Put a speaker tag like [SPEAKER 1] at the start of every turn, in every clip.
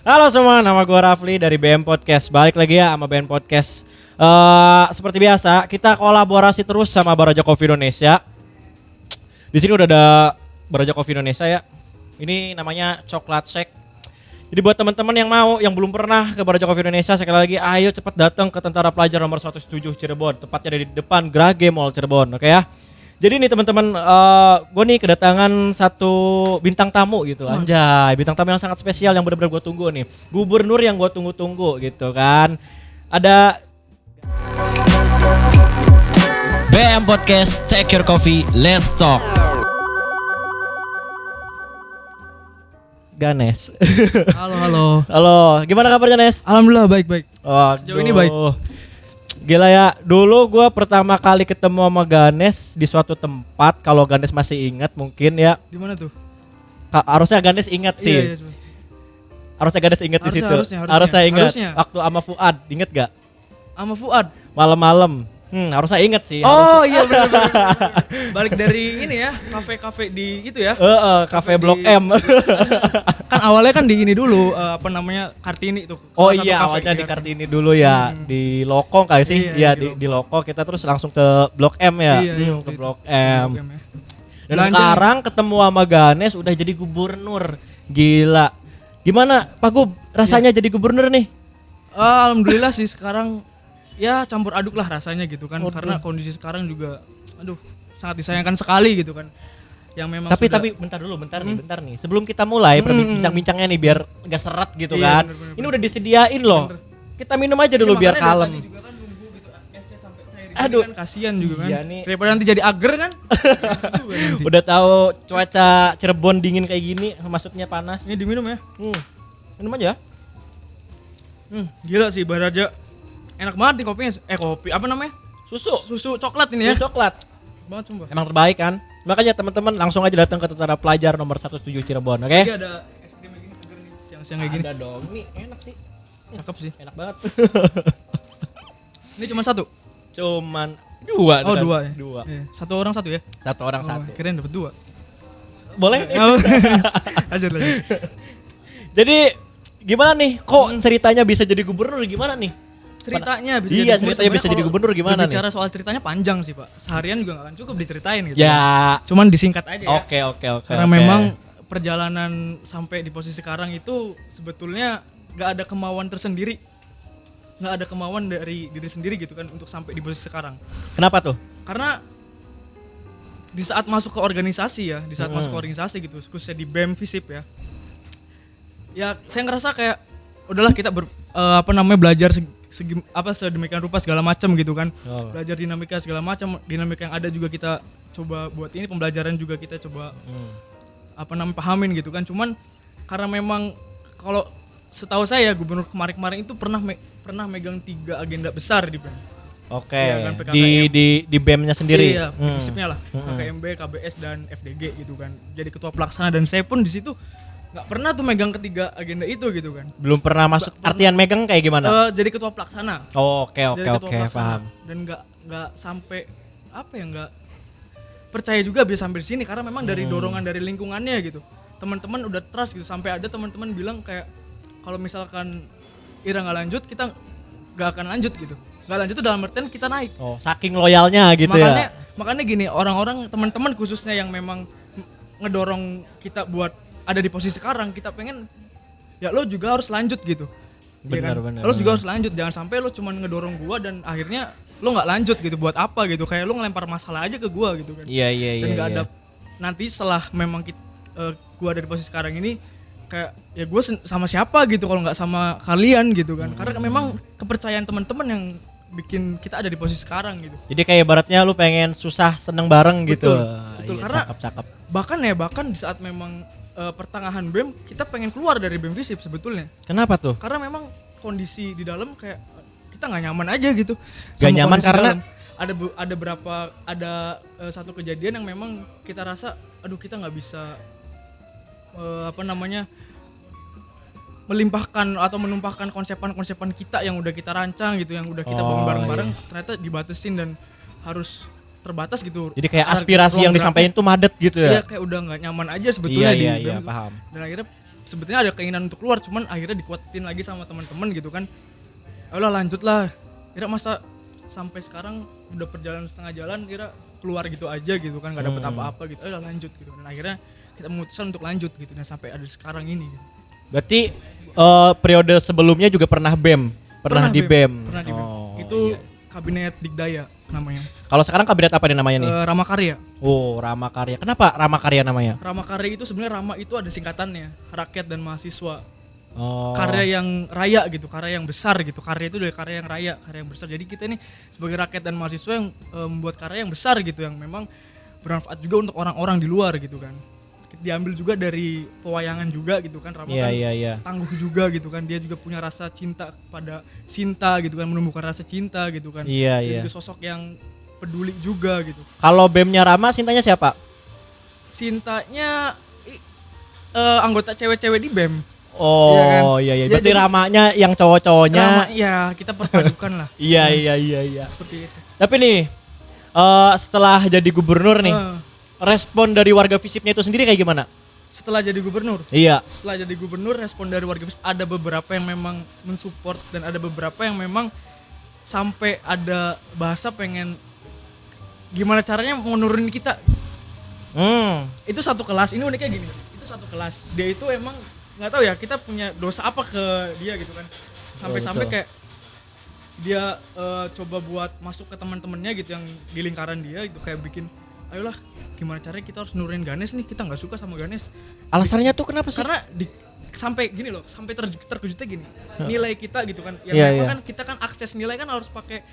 [SPEAKER 1] Halo semua, nama gue Rafli dari BM Podcast. Balik lagi ya sama BM Podcast. Seperti biasa, kita kolaborasi terus sama Baraja Coffee Indonesia. Di sini udah ada Baraja Coffee Indonesia ya. Ini namanya Coklat Shake. Jadi buat teman-teman yang mau, yang belum pernah ke Baraja Coffee Indonesia, sekali lagi ayo cepat datang ke Tentara Pelajar nomor 107 Cirebon. Tepatnya di depan Grage Mall Cirebon, oke ya. Jadi nih teman-teman, gue nih kedatangan satu bintang tamu gitu, anjay, bintang tamu yang sangat spesial yang benar-benar gue tunggu nih, gubernur yang gue tunggu-tunggu gitu kan. Ada
[SPEAKER 2] BM Podcast, take your coffee, let's talk.
[SPEAKER 1] Ganes.
[SPEAKER 3] Halo.
[SPEAKER 1] Gimana kabarnya Nes?
[SPEAKER 3] Alhamdulillah baik.
[SPEAKER 1] Sejauh
[SPEAKER 3] ini baik.
[SPEAKER 1] Gila ya, dulu gue pertama kali ketemu sama Ganes di suatu tempat. Kalau Ganes masih ingat mungkin ya.
[SPEAKER 3] Di mana tuh?
[SPEAKER 1] Harusnya Ganes ingat sih.
[SPEAKER 3] Iya.
[SPEAKER 1] Harusnya Ganes ingat di situ.
[SPEAKER 3] Harusnya
[SPEAKER 1] Ingat.
[SPEAKER 3] harusnya.
[SPEAKER 1] Waktu sama Fuad, inget gak?
[SPEAKER 3] Sama Fuad.
[SPEAKER 1] Malam-malam. Harusnya inget sih.
[SPEAKER 3] Oh iya benar. Balik dari ini ya, kafe-kafe di itu ya.
[SPEAKER 1] Kafe Blok M.
[SPEAKER 3] Kan awalnya kan di ini dulu, Kartini tuh.
[SPEAKER 1] Oh
[SPEAKER 3] Salah satu
[SPEAKER 1] iya,
[SPEAKER 3] kafe
[SPEAKER 1] awalnya di Kartini dulu ya, di Loko kali sih. Iya, di Loko kita terus langsung ke Blok M ya.
[SPEAKER 3] Iya,
[SPEAKER 1] Ke Blok M.
[SPEAKER 3] ya.
[SPEAKER 1] Dan sekarang ketemu sama Ganes udah jadi gubernur. Gila. Gimana Pak Gub rasanya jadi gubernur nih?
[SPEAKER 3] Alhamdulillah sih sekarang ya campur aduk lah rasanya gitu kan. Karena kondisi sekarang juga sangat disayangkan sekali gitu kan. Yang memang
[SPEAKER 1] tapi bentar nih. Sebelum kita mulai bincang-bincangnya nih biar enggak seret gitu kan.
[SPEAKER 3] Bener.
[SPEAKER 1] Ini udah disediain loh. Kita minum aja dulu biar kalem.
[SPEAKER 3] Juga kan nunggu gitu esnya sampai cair.
[SPEAKER 1] Aduh,
[SPEAKER 3] kan kasihan juga kan.
[SPEAKER 1] Iya nih.
[SPEAKER 3] Daripada nanti jadi ager kan.
[SPEAKER 1] Udah tahu cuaca Cirebon dingin kayak gini, maksudnya panas.
[SPEAKER 3] Ini diminum ya.
[SPEAKER 1] Minum aja.
[SPEAKER 3] Gila sih Baraja. Enak banget nih kopinya. Kopi apa namanya? Susu coklat ini ya.
[SPEAKER 1] Susu coklat.
[SPEAKER 3] Banget sumpah.
[SPEAKER 1] Emang terbaik kan? Makanya teman-teman langsung aja datang ke Tentara Pelajar nomor 107 Cirebon, oke?
[SPEAKER 3] Ini ada es krim kayak gini seger nih. Siang-siang kayak gini.
[SPEAKER 1] Ada dong. Nih enak sih.
[SPEAKER 3] Cakep sih.
[SPEAKER 1] Enak banget.
[SPEAKER 3] Ini cuma satu.
[SPEAKER 1] Cuman dua.
[SPEAKER 3] Oh,
[SPEAKER 1] kan?
[SPEAKER 3] dua ya.
[SPEAKER 1] Dua.
[SPEAKER 3] Iya. Satu orang satu ya.
[SPEAKER 1] Satu orang satu.
[SPEAKER 3] Kirain dapat dua.
[SPEAKER 1] Boleh?
[SPEAKER 3] Lanjut.
[SPEAKER 1] Jadi gimana nih? Kok ceritanya bisa jadi gubernur gimana nih?
[SPEAKER 3] Ceritanya
[SPEAKER 1] bisa jadi gubernur gimana nih?
[SPEAKER 3] Bicara soal ceritanya panjang sih Pak. Seharian juga gak akan cukup diceritain gitu.
[SPEAKER 1] Ya.
[SPEAKER 3] Cuman disingkat aja ya.
[SPEAKER 1] Oke.
[SPEAKER 3] Karena memang perjalanan sampai di posisi sekarang itu sebetulnya gak ada kemauan tersendiri. Gak ada kemauan dari diri sendiri gitu kan untuk sampai di posisi sekarang.
[SPEAKER 1] Kenapa tuh?
[SPEAKER 3] Karena di saat masuk ke organisasi ya, gitu, khususnya di BEM Visip ya. Ya saya ngerasa kayak udahlah kita belajar sedemikian rupa segala macam gitu kan. Belajar dinamika segala macam, dinamika yang ada juga kita coba buat ini, pembelajaran juga kita coba pahamin gitu kan. Cuman karena memang kalau setahu saya gubernur kemarin itu pernah megang 3 agenda besar di BEM.
[SPEAKER 1] Oke.
[SPEAKER 3] Ya, kan,
[SPEAKER 1] di BEM-nya sendiri.
[SPEAKER 3] Iya, prinsipnya lah. KKMB, KBS dan FDG gitu kan. Jadi ketua pelaksana dan saya pun di situ nggak pernah tuh megang ketiga agenda itu gitu kan.
[SPEAKER 1] Belum pernah masuk artian megang kayak gimana?
[SPEAKER 3] Jadi ketua pelaksana.
[SPEAKER 1] Oke, paham.
[SPEAKER 3] Dan nggak sampai nggak percaya juga bisa sampai di sini karena memang dari dorongan dari lingkungannya gitu. Teman-teman udah trust gitu sampai ada teman-teman bilang kayak kalau misalkan Ira nggak lanjut kita nggak akan lanjut gitu. Nggak lanjut itu dalam artian kita naik.
[SPEAKER 1] Oh, saking loyalnya gitu ya.
[SPEAKER 3] Makanya gini, orang-orang teman-teman khususnya yang memang ngedorong kita buat ada di posisi sekarang, kita pengen ya lo juga harus lanjut gitu.
[SPEAKER 1] Benar.
[SPEAKER 3] Lo juga harus lanjut, jangan sampai lo cuma ngedorong gua dan akhirnya lo nggak lanjut gitu. Buat apa gitu? Kayak lo ngelempar masalah aja ke gua gitu kan.
[SPEAKER 1] Iya.
[SPEAKER 3] Dan nggak ada nanti setelah memang gua ada di posisi sekarang ini kayak ya gua sama siapa gitu kalau nggak sama kalian gitu kan. Karena memang kepercayaan teman-teman yang bikin kita ada di posisi sekarang gitu.
[SPEAKER 1] Jadi kayak ibaratnya lu pengen susah seneng bareng gitu.
[SPEAKER 3] Betul.
[SPEAKER 1] Iya,
[SPEAKER 3] Karena
[SPEAKER 1] cakep.
[SPEAKER 3] Bahkan di saat memang pertengahan BEM kita pengen keluar dari BEM Visip sebetulnya.
[SPEAKER 1] Kenapa tuh?
[SPEAKER 3] Karena memang kondisi di dalam kayak kita nggak nyaman aja gitu.
[SPEAKER 1] Gak nyaman karena
[SPEAKER 3] ada satu kejadian yang memang kita rasa aduh kita nggak bisa melimpahkan atau menumpahkan konsepan-konsepan kita yang udah kita rancang gitu, yang udah kita bangun bareng-bareng, ternyata dibatasin dan harus terbatas gitu.
[SPEAKER 1] Jadi kayak aspirasi yang disampaikan tuh madet gitu ya?
[SPEAKER 3] Iya, kayak udah nggak nyaman aja sebetulnya
[SPEAKER 1] iya, paham.
[SPEAKER 3] Dan akhirnya sebetulnya ada keinginan untuk keluar, cuman akhirnya dikuatin lagi sama teman-teman gitu kan. Ayolah lanjutlah. Kira masa sampai sekarang udah perjalanan setengah jalan kira keluar gitu aja gitu kan, nggak dapet apa-apa gitu. Ayolah lanjut gitu. Dan akhirnya kita memutuskan untuk lanjut gitu, dan sampai ada sekarang ini. Gitu.
[SPEAKER 1] Berarti periode sebelumnya juga pernah BEM, pernah di BEM.
[SPEAKER 3] Pernah di BEM. Itu Kabinet Dikdaya namanya.
[SPEAKER 1] Kalau sekarang kabinet apa nih namanya nih?
[SPEAKER 3] Rama Karya.
[SPEAKER 1] Oh, Rama Karya. Kenapa Rama Karya namanya?
[SPEAKER 3] Rama Karya itu sebenarnya Rama itu ada singkatannya, rakyat dan mahasiswa.
[SPEAKER 1] Oh.
[SPEAKER 3] Karya yang raya gitu, karya yang besar gitu. Karya itu dari karya yang raya, karya yang besar. Jadi kita nih sebagai rakyat dan mahasiswa yang membuat karya yang besar gitu, yang memang bermanfaat juga untuk orang-orang di luar gitu kan. Diambil juga dari pewayangan juga gitu kan. Rama kan tangguh juga gitu kan. Dia juga punya rasa cinta kepada Sinta gitu kan, menumbuhkan rasa cinta gitu kan. Dia juga sosok yang peduli juga gitu.
[SPEAKER 1] Kalau BEM-nya Rama, Sintanya siapa?
[SPEAKER 3] Sintanya anggota cewek-cewek di BEM.
[SPEAKER 1] Oh iya. Berarti jadi, Ramanya yang cowok-cowoknya.
[SPEAKER 3] Rama, ya kita perpadukan lah.
[SPEAKER 1] Iya.
[SPEAKER 3] Seperti itu.
[SPEAKER 1] Tapi nih setelah jadi gubernur nih, respon dari warga Visipnya itu sendiri kayak gimana?
[SPEAKER 3] Setelah jadi gubernur?
[SPEAKER 1] Iya.
[SPEAKER 3] Setelah jadi gubernur, respon dari warga Visip ada beberapa yang memang mensupport dan ada beberapa yang memang sampai ada bahasa pengen gimana caranya mau nurunin kita. Itu satu kelas, ini uniknya gini. Itu satu kelas. Dia itu emang nggak tahu ya kita punya dosa apa ke dia gitu kan. Sampai-sampai kayak dia coba buat masuk ke teman-temannya gitu yang di lingkaran dia gitu, kayak bikin ayolah gimana caranya kita harus nurunin Ganes nih, kita nggak suka sama Ganes. Alasannya tuh kenapa sih? Karena sampai gini loh, sampai terkejutnya gini, nilai kita gitu kan, yang memang kan kita kan akses nilai kan harus pakai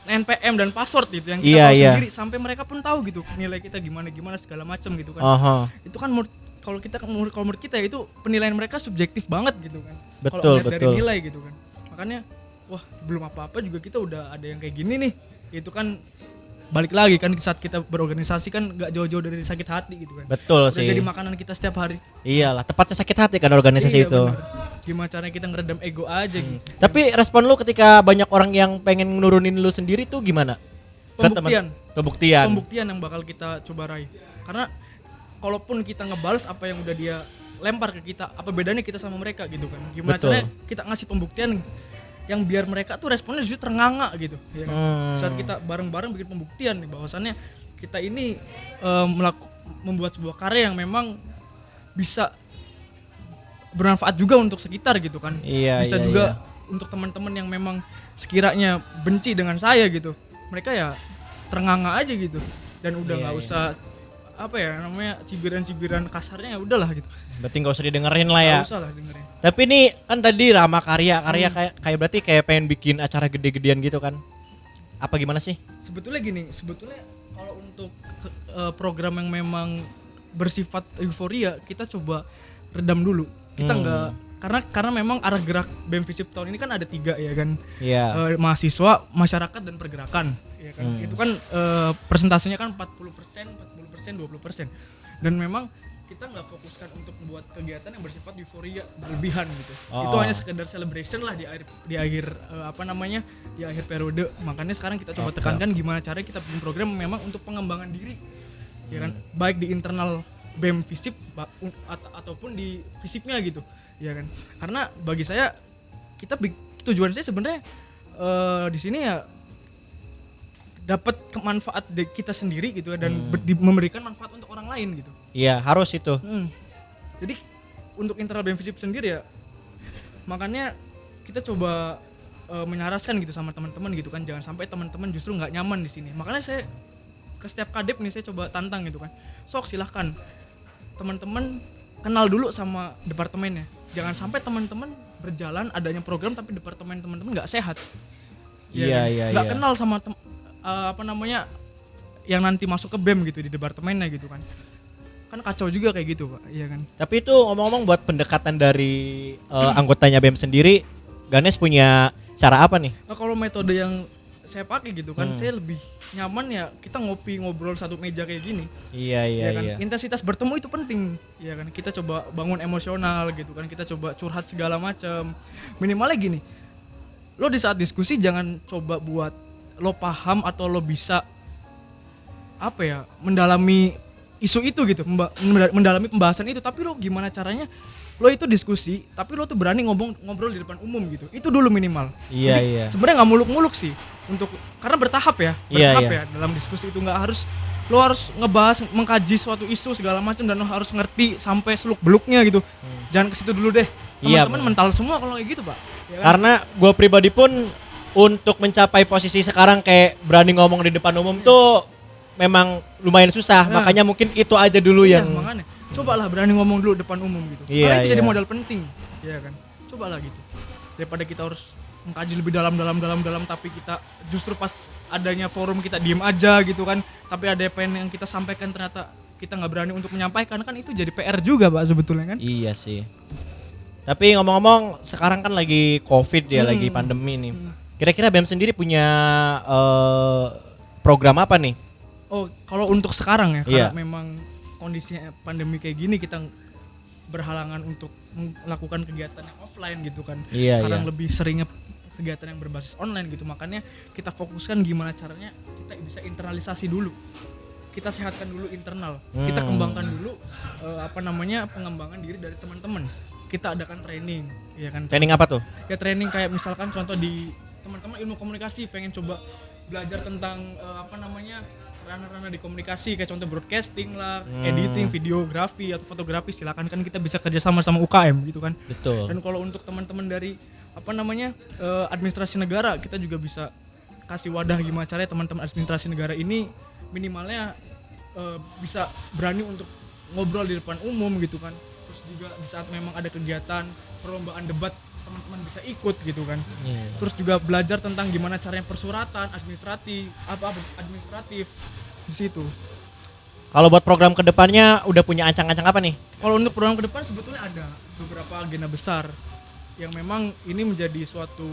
[SPEAKER 3] NPM dan password gitu yang kita tahu sendiri, sampai mereka pun tahu gitu nilai kita gimana segala macam gitu kan. Itu kan kalau menurut kita itu penilaian mereka subjektif banget gitu kan. Kalau dari nilai gitu kan. Makanya wah belum apa-apa juga kita udah ada yang kayak gini nih. Itu kan balik lagi kan saat kita berorganisasi kan nggak jauh-jauh dari sakit hati gitu kan.
[SPEAKER 1] Betul sih.
[SPEAKER 3] Udah jadi makanan kita setiap hari.
[SPEAKER 1] Iyalah, tepatnya sakit hati kan organisasi itu.
[SPEAKER 3] Bener. Gimana caranya kita ngeredam ego aja gitu.
[SPEAKER 1] Tapi respon lu ketika banyak orang yang pengen nurunin lu sendiri tuh gimana? Pembuktian yang bakal kita coba raih. Karena kalaupun kita ngebales apa yang udah dia lempar ke kita, apa bedanya kita sama mereka gitu kan. Gimana caranya kita ngasih pembuktian yang biar mereka tuh responnya justru ternganga gitu ya kan? Saat kita bareng-bareng bikin pembuktian nih bahwasannya kita ini membuat sebuah karya yang memang bisa bermanfaat juga untuk sekitar gitu kan. Bisa juga untuk teman-teman yang memang sekiranya benci dengan saya gitu, mereka ya ternganga aja gitu dan udah nggak usah apa ya namanya cibiran-cibiran kasarnya, ya udahlah gitu. Berarti nggak usah didengerin lah ya. Nggak usah lah dengerin. Tapi ini kan tadi Rama Karya kayak berarti kayak pengen bikin acara gede-gedean gitu kan? Apa gimana sih?
[SPEAKER 3] Sebetulnya kalau untuk program yang memang bersifat euforia kita coba redam dulu. Kita nggak karena memang arah gerak BEM Visip tahun ini kan ada 3 ya kan. Mahasiswa, masyarakat dan pergerakan. Ya kan? Itu kan persentasenya kan 40%, 20%. Dan memang kita nggak fokuskan untuk membuat kegiatan yang bersifat euforia berlebihan gitu. Itu hanya sekedar celebration lah di akhir di akhir periode. Makanya sekarang kita coba tekankan gimana caranya kita bikin program memang untuk pengembangan diri, ya kan, baik di internal BEM Visip ataupun di Visipnya gitu, ya kan. Karena bagi saya tujuan saya sebenarnya di sini ya dapat manfaat kita sendiri gitu dan memberikan manfaat untuk orang lain gitu. Iya, harus itu. Jadi untuk internal BEM Visip sendiri ya, makanya kita coba menyarankan gitu sama teman-teman gitu kan, jangan sampai teman-teman justru nggak nyaman di sini. Makanya saya ke setiap kadep nih saya coba tantang gitu kan. Sok silahkan teman-teman kenal dulu sama departemennya. Jangan sampai teman-teman berjalan adanya program tapi departemen teman-teman nggak sehat. Nggak kenal sama yang nanti masuk ke BEM gitu di departemennya gitu kan kacau juga kayak gitu Pak, iya kan. Tapi itu ngomong-ngomong buat pendekatan dari anggotanya BEM sendiri, Ganes punya cara apa nih? Nah, kalau metode yang saya pakai gitu kan, saya lebih nyaman ya kita ngobrol satu meja kayak gini. Iya kan? Intensitas bertemu itu penting, ya kan. Kita coba bangun emosional gitu kan, kita coba curhat segala macam. Minimalnya gini, lo di saat diskusi jangan coba buat lo paham atau lo bisa mendalami isu itu gitu, mendalami pembahasan itu, tapi lo gimana caranya lo itu diskusi tapi lo tuh berani ngobrol di depan umum gitu. Itu dulu minimal.
[SPEAKER 1] Iya,
[SPEAKER 3] Jadi,
[SPEAKER 1] iya.
[SPEAKER 3] sebenarnya nggak muluk-muluk sih untuk karena bertahap ya.
[SPEAKER 1] Iya,
[SPEAKER 3] Bertahap
[SPEAKER 1] iya.
[SPEAKER 3] ya dalam diskusi itu nggak harus lo harus ngebahas mengkaji suatu isu segala macam dan lo harus ngerti sampai seluk-beluknya gitu. Jangan ke situ dulu deh.
[SPEAKER 1] Iya,
[SPEAKER 3] Teman-teman mental semua kalau kayak gitu, Pak. Ya kan?
[SPEAKER 1] Karena gue pribadi pun untuk mencapai posisi sekarang kayak berani ngomong di depan umum tuh memang lumayan susah.
[SPEAKER 3] Nah.
[SPEAKER 1] Makanya mungkin itu aja dulu
[SPEAKER 3] Iya,
[SPEAKER 1] yang
[SPEAKER 3] makanya cobalah berani ngomong dulu depan umum gitu.
[SPEAKER 1] Iya,
[SPEAKER 3] Karena itu jadi
[SPEAKER 1] iya.
[SPEAKER 3] modal penting, ya kan. Cobalah gitu. Daripada kita harus mengkaji lebih dalam tapi kita justru pas adanya forum kita diem aja gitu kan. Tapi ada pen yang kita sampaikan ternyata kita nggak berani untuk menyampaikan, kan itu jadi PR juga, Pak, sebetulnya kan.
[SPEAKER 1] Iya sih. Tapi ngomong-ngomong sekarang kan lagi COVID ya, lagi pandemi nih. Kira-kira BEM sendiri punya program apa nih?
[SPEAKER 3] Oh, kalau untuk sekarang ya,
[SPEAKER 1] Iya.
[SPEAKER 3] karena memang kondisinya pandemi kayak gini kita berhalangan untuk melakukan kegiatan yang offline gitu kan.
[SPEAKER 1] Iya,
[SPEAKER 3] Sekarang
[SPEAKER 1] iya.
[SPEAKER 3] lebih seringnya kegiatan yang berbasis online gitu. Makanya kita fokuskan gimana caranya kita bisa internalisasi dulu. Kita sehatkan dulu internal. Kita kembangkan dulu pengembangan diri dari teman-teman. Kita adakan training, ya kan.
[SPEAKER 1] Training apa tuh?
[SPEAKER 3] Ya training kayak misalkan contoh di teman-teman ilmu komunikasi pengen coba belajar tentang ranah-ranah di komunikasi kayak contoh broadcasting lah, editing, videografi atau fotografi, silakan kan kita bisa kerja sama UKM gitu kan.
[SPEAKER 1] Betul.
[SPEAKER 3] Dan kalau untuk teman-teman dari administrasi negara, kita juga bisa kasih wadah gimana caranya teman-teman administrasi negara ini minimalnya bisa berani untuk ngobrol di depan umum gitu kan. Terus juga di saat memang ada kegiatan perlombaan debat teman-teman bisa ikut gitu kan. Terus juga belajar tentang gimana caranya persuratan administratif di situ.
[SPEAKER 1] Kalau buat program kedepannya udah punya ancang-ancang apa nih?
[SPEAKER 3] Kalau untuk program ke depan sebetulnya ada beberapa agenda besar yang memang ini menjadi suatu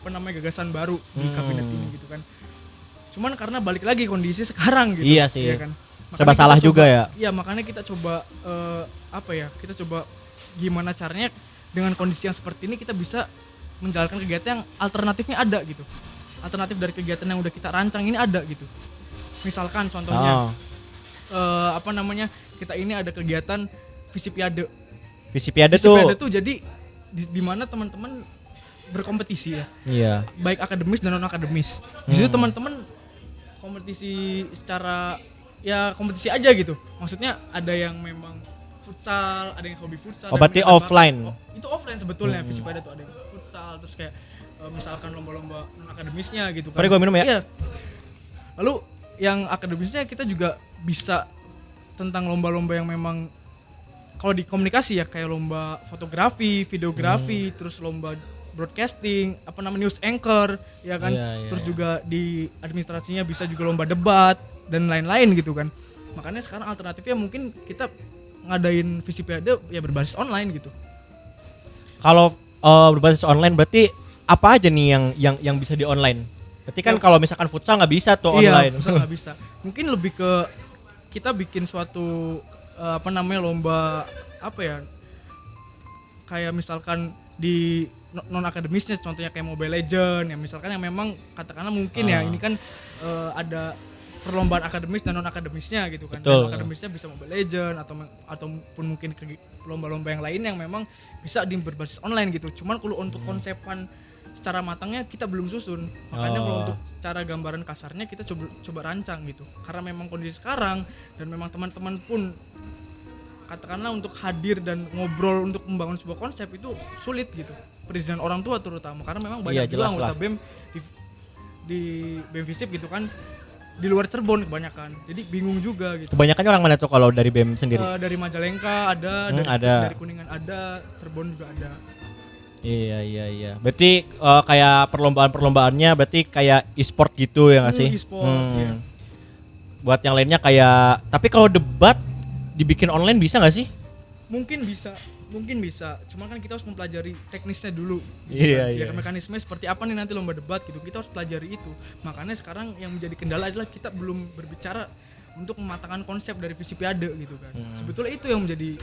[SPEAKER 3] gagasan baru di kabinet ini gitu kan. Cuman karena balik lagi kondisi sekarang gitu.
[SPEAKER 1] Iya sih.
[SPEAKER 3] Ya kan?
[SPEAKER 1] Serba
[SPEAKER 3] Makanya
[SPEAKER 1] salah
[SPEAKER 3] kita
[SPEAKER 1] juga
[SPEAKER 3] coba-
[SPEAKER 1] ya.
[SPEAKER 3] Iya, makanya kita coba kita coba gimana caranya dengan kondisi yang seperti ini kita bisa menjalankan kegiatan yang alternatifnya ada gitu. Alternatif dari kegiatan yang udah kita rancang ini ada gitu. Misalkan contohnya kita ini ada kegiatan Visipiade.
[SPEAKER 1] Visipiade
[SPEAKER 3] Visipiade
[SPEAKER 1] tuh.
[SPEAKER 3] tuh jadi di mana teman-teman berkompetisi ya,
[SPEAKER 1] Iya.
[SPEAKER 3] baik akademis dan non akademis. Di situ teman-teman kompetisi secara ya kompetisi aja gitu. Maksudnya ada yang memang futsal, ada yang hobi futsal.
[SPEAKER 1] Oh,
[SPEAKER 3] dan
[SPEAKER 1] berarti
[SPEAKER 3] minat
[SPEAKER 1] offline.
[SPEAKER 3] itu offline sebetulnya. Visipiade tuh ada yang futsal, terus kayak misalkan lomba-lomba non akademisnya gitu kan.
[SPEAKER 1] Mari gua minum ya.
[SPEAKER 3] Iya. Lalu yang akademisnya kita juga bisa tentang lomba-lomba yang memang kalau di komunikasi ya kayak lomba fotografi, videografi, terus lomba broadcasting, news anchor, ya kan.
[SPEAKER 1] Iya, iya,
[SPEAKER 3] Terus
[SPEAKER 1] iya.
[SPEAKER 3] juga di administrasinya bisa juga lomba debat dan lain-lain gitu kan. Makanya sekarang alternatifnya mungkin kita ngadain Visipiade ya berbasis online gitu.
[SPEAKER 1] Kalau berbasis online berarti apa aja nih yang bisa di online? Berarti kan kalau misalkan futsal nggak bisa tuh online.
[SPEAKER 3] Iya, nggak bisa. Mungkin lebih ke kita bikin suatu lomba kayak misalkan di non akademisnya, contohnya kayak Mobile Legend ya, misalkan yang memang katakanlah mungkin ya ini kan ada perlombaan akademis dan non akademisnya gitu kan.
[SPEAKER 1] Betul.
[SPEAKER 3] Non akademisnya bisa Mobile Legend ataupun mungkin lomba-lomba yang lain yang memang bisa berbasis online gitu. Cuman kalau untuk konsepan secara matangnya kita belum susun. Makanya kalau untuk secara gambaran kasarnya kita coba rancang gitu. Karena memang kondisi sekarang dan memang teman-teman pun katakanlah untuk hadir dan ngobrol untuk membangun sebuah konsep itu sulit gitu. Perizinan orang tua terutama karena memang banyak
[SPEAKER 1] Iya,
[SPEAKER 3] juga
[SPEAKER 1] jelas
[SPEAKER 3] anggota
[SPEAKER 1] lah.
[SPEAKER 3] BEM di BEM Visip gitu kan di luar Cirebon kebanyakan. Jadi bingung juga gitu.
[SPEAKER 1] Kebanyakan orang mana tuh kalau dari BEM sendiri?
[SPEAKER 3] Dari Majalengka ada,
[SPEAKER 1] ada.
[SPEAKER 3] dari Kuningan ada, Cirebon juga ada.
[SPEAKER 1] Iya. Berarti kayak perlombaan-perlombaannya berarti kayak e-sport gitu ya nggak sih?
[SPEAKER 3] E-sport, iya.
[SPEAKER 1] Buat yang lainnya kayak, tapi kalau debat dibikin online bisa nggak sih?
[SPEAKER 3] Mungkin bisa. Cuman kan kita harus mempelajari teknisnya dulu.
[SPEAKER 1] Iya,
[SPEAKER 3] kan.
[SPEAKER 1] iya.
[SPEAKER 3] Ya, mekanisme seperti apa nih nanti lomba debat gitu. Kita harus pelajari itu. Makanya sekarang yang menjadi kendala adalah kita belum berbicara untuk mematangkan konsep dari Visipiade gitu kan. Sebetulnya itu yang menjadi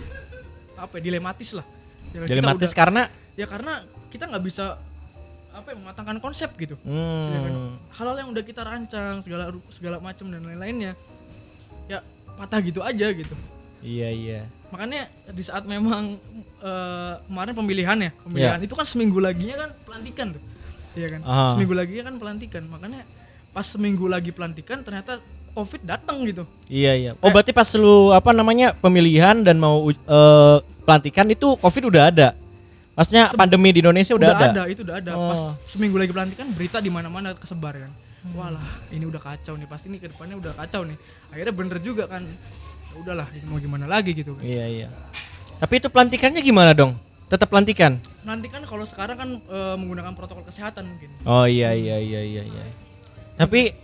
[SPEAKER 3] dilematis lah. Ya, kita
[SPEAKER 1] Dilematis
[SPEAKER 3] udah-
[SPEAKER 1] karena
[SPEAKER 3] karena kita nggak bisa mematangkan konsep gitu. Ya kan? Hal-hal yang udah kita rancang segala macam dan lain-lainnya ya patah gitu aja gitu.
[SPEAKER 1] iya.
[SPEAKER 3] Makanya di saat memang kemarin pemilihan itu kan seminggu laginya kan pelantikan tuh. Iya kan? Seminggu laginya kan pelantikan. Makanya pas seminggu lagi pelantikan ternyata Covid datang gitu.
[SPEAKER 1] Iya. Oh berarti pas lu pemilihan dan mau pelantikan itu Covid udah ada. Maksudnya pandemi di Indonesia udah ada.
[SPEAKER 3] Itu udah ada. Pas seminggu lagi pelantikan berita di mana-mana kesebar kan. Walah, ini udah kacau nih. Pasti nih ke depannya udah kacau nih. Akhirnya bener juga kan. Ya udahlah, itu mau gimana lagi gitu kan.
[SPEAKER 1] Iya. Tapi itu pelantikannya gimana dong? Tetap pelantikan?
[SPEAKER 3] Pelantikan kalau sekarang kan menggunakan protokol kesehatan mungkin.
[SPEAKER 1] Oh iya. Tapi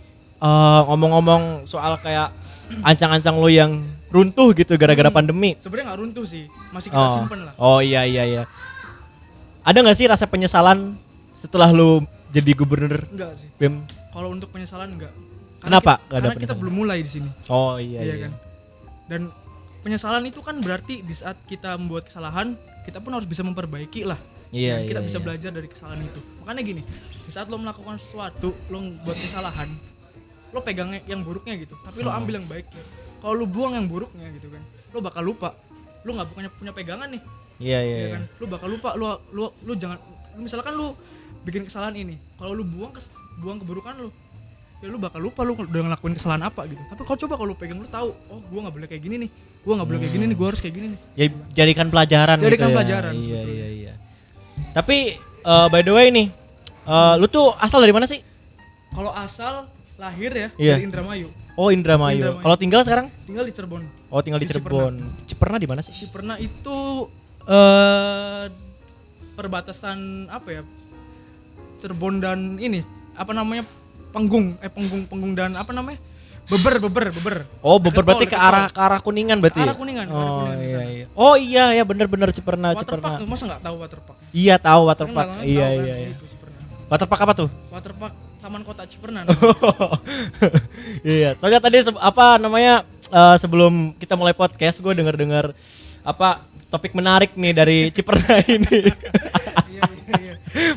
[SPEAKER 1] ngomong-ngomong soal kayak ancang-ancang lo yang runtuh gitu gara-gara pandemi.
[SPEAKER 3] Sebenarnya nggak runtuh sih, masih kita simpen lah.
[SPEAKER 1] Oh iya. Ada nggak sih rasa penyesalan setelah lo jadi gubernur?
[SPEAKER 3] Enggak sih.
[SPEAKER 1] BEM?
[SPEAKER 3] Kalau untuk penyesalan enggak.
[SPEAKER 1] Kenapa?
[SPEAKER 3] Karena kita belum mulai di sini.
[SPEAKER 1] Oh iya.
[SPEAKER 3] Kan. Dan penyesalan itu kan berarti di saat kita membuat kesalahan, kita pun harus bisa memperbaiki lah.
[SPEAKER 1] Iya.
[SPEAKER 3] Kita bisa belajar dari kesalahan itu. Makanya gini, di saat lo melakukan sesuatu, lo buat kesalahan, lo pegang yang buruknya gitu, tapi lo ambil yang baiknya. Kalau lo buang yang buruknya gitu kan, lo bakal lupa. Lo nggak punya pegangan nih.
[SPEAKER 1] Iya.
[SPEAKER 3] Kan? Lo bakal lupa. Lo jangan. Misalkan lo bikin kesalahan ini, kalau lo buang keburukan lo, ya lu bakal lupa lu udah ngelakuin kesalahan apa gitu. Tapi kalau lu pegang, lu tahu, oh gua nggak boleh kayak gini nih, gua nggak boleh kayak gini nih, gua harus kayak gini nih.
[SPEAKER 1] Ya jadikan pelajaran. Iya. Tapi by the way nih, lu tuh asal dari mana sih?
[SPEAKER 3] Kalau asal lahir ya dari Indramayu.
[SPEAKER 1] Oh Indramayu. Kalau tinggal sekarang?
[SPEAKER 3] Tinggal di Cirebon.
[SPEAKER 1] Oh tinggal di Cirebon. Ciperna di mana sih?
[SPEAKER 3] Ciperna itu perbatasan apa ya? Cirebon dan ini apa namanya? Penggung dan apa namanya? Beber.
[SPEAKER 1] Oh, Beber berarti ke arah Kuningan berarti.
[SPEAKER 3] Arah Kuningan.
[SPEAKER 1] Iya. Oh iya benar Ciperna.
[SPEAKER 3] Waterpark tuh, masa enggak tahu waterpark?
[SPEAKER 1] Iya, tahu waterpark. Iya. Waterpark apa tuh?
[SPEAKER 3] Waterpark Taman Kota Ciperna.
[SPEAKER 1] Iya, soalnya tadi sebelum kita mulai podcast gue dengar topik menarik nih dari Ciperna ini.
[SPEAKER 3] Iya.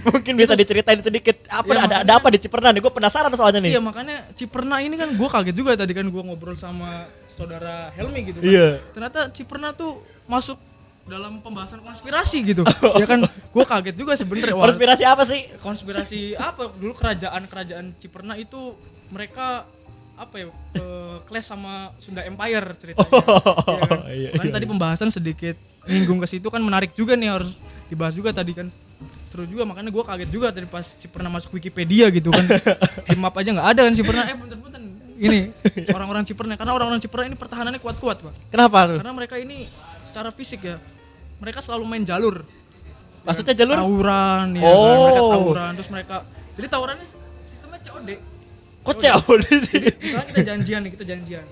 [SPEAKER 1] Mungkin bisa diceritain sedikit ada apa di Ciperna nih, gue penasaran soalnya nih.
[SPEAKER 3] Iya, makanya Ciperna ini kan gue kaget juga tadi kan gue ngobrol sama saudara Helmi gitu kan.
[SPEAKER 1] Iya.
[SPEAKER 3] Ternyata Ciperna tuh masuk dalam pembahasan konspirasi gitu. Ya kan, gue kaget juga sebenarnya.
[SPEAKER 1] Konspirasi apa sih?
[SPEAKER 3] Konspirasi apa? Dulu kerajaan Ciperna itu mereka clash sama Sunda Empire ceritanya. Ya kan? Kan tadi pembahasan sedikit nyinggung ke situ kan, menarik juga nih, harus dibahas juga tadi kan. Seru juga, makanya gue kaget juga tadi pas Ciperna masuk Wikipedia gitu kan. Di map aja nggak ada kan Ciperna. Punten ini orang-orang Ciperna, karena orang-orang Ciperna ini pertahanannya kuat-kuat Pak.
[SPEAKER 1] Kenapa tuh?
[SPEAKER 3] Karena mereka ini secara fisik ya, mereka selalu main jalur.
[SPEAKER 1] Maksudnya jalur?
[SPEAKER 3] Tawuran ya kan, mereka tawuran, terus mereka, jadi tawurannya sistemnya COD.
[SPEAKER 1] Kok COD sih?
[SPEAKER 3] Misalnya kita janjian.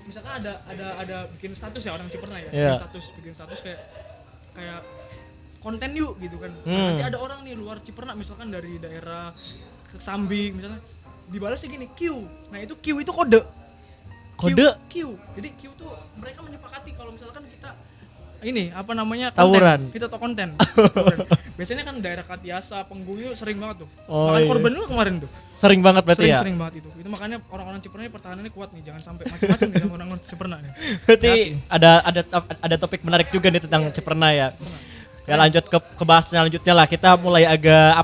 [SPEAKER 3] Misalkan ada bikin status ya orang Ciperna ya, bikin status kayak konten yuk gitu kan. Nanti ada orang nih luar Ciperna misalkan dari daerah Kesambi misalnya, dibalasnya gini Q. Nah itu Q itu kode. Q. Jadi Q tuh mereka menyepakati kalau misalkan kita ini
[SPEAKER 1] tawuran.
[SPEAKER 3] Kita konten. Biasanya kan daerah Katiasa, Penggung itu sering banget tuh.
[SPEAKER 1] Oh,
[SPEAKER 3] bahkan korban lu kemarin tuh.
[SPEAKER 1] Sering banget berarti
[SPEAKER 3] Sering banget itu. Itu makanya orang-orang Ciperna ini pertahanannya kuat nih, jangan sampai macam-macam nih sama orang-orang Ciperna nih.
[SPEAKER 1] Berarti ada topik menarik juga nih tentang Ciperna ya. Ya lanjut ke bahas selanjutnya lah. Kita mulai agak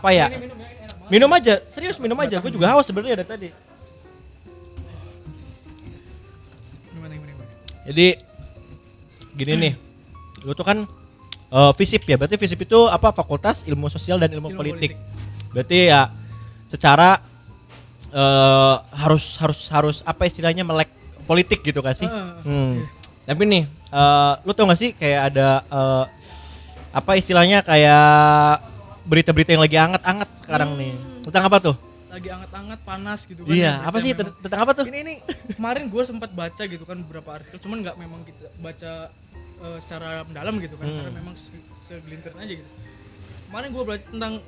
[SPEAKER 1] minum aja, serius minum aja. Gue juga haus sebenarnya dari tadi.
[SPEAKER 3] Gimana?
[SPEAKER 1] Jadi gini nih, lu tuh kan FISIP ya. Berarti FISIP itu Fakultas Ilmu Sosial dan Ilmu Politik. Berarti ya secara harus apa istilahnya melek politik gitu kan sih. Tapi nih, lu tau gak sih kayak ada istilahnya kayak berita-berita yang lagi hangat-hangat sekarang nih. Tentang apa tuh?
[SPEAKER 3] Lagi hangat-hangat, panas gitu kan.
[SPEAKER 1] Iya, apa sih tentang apa tuh?
[SPEAKER 3] Ini kemarin gue sempat baca gitu kan beberapa artikel, cuman nggak memang kita baca secara mendalam gitu kan, karena memang segelintir aja gitu. Kemarin gue belajar tentang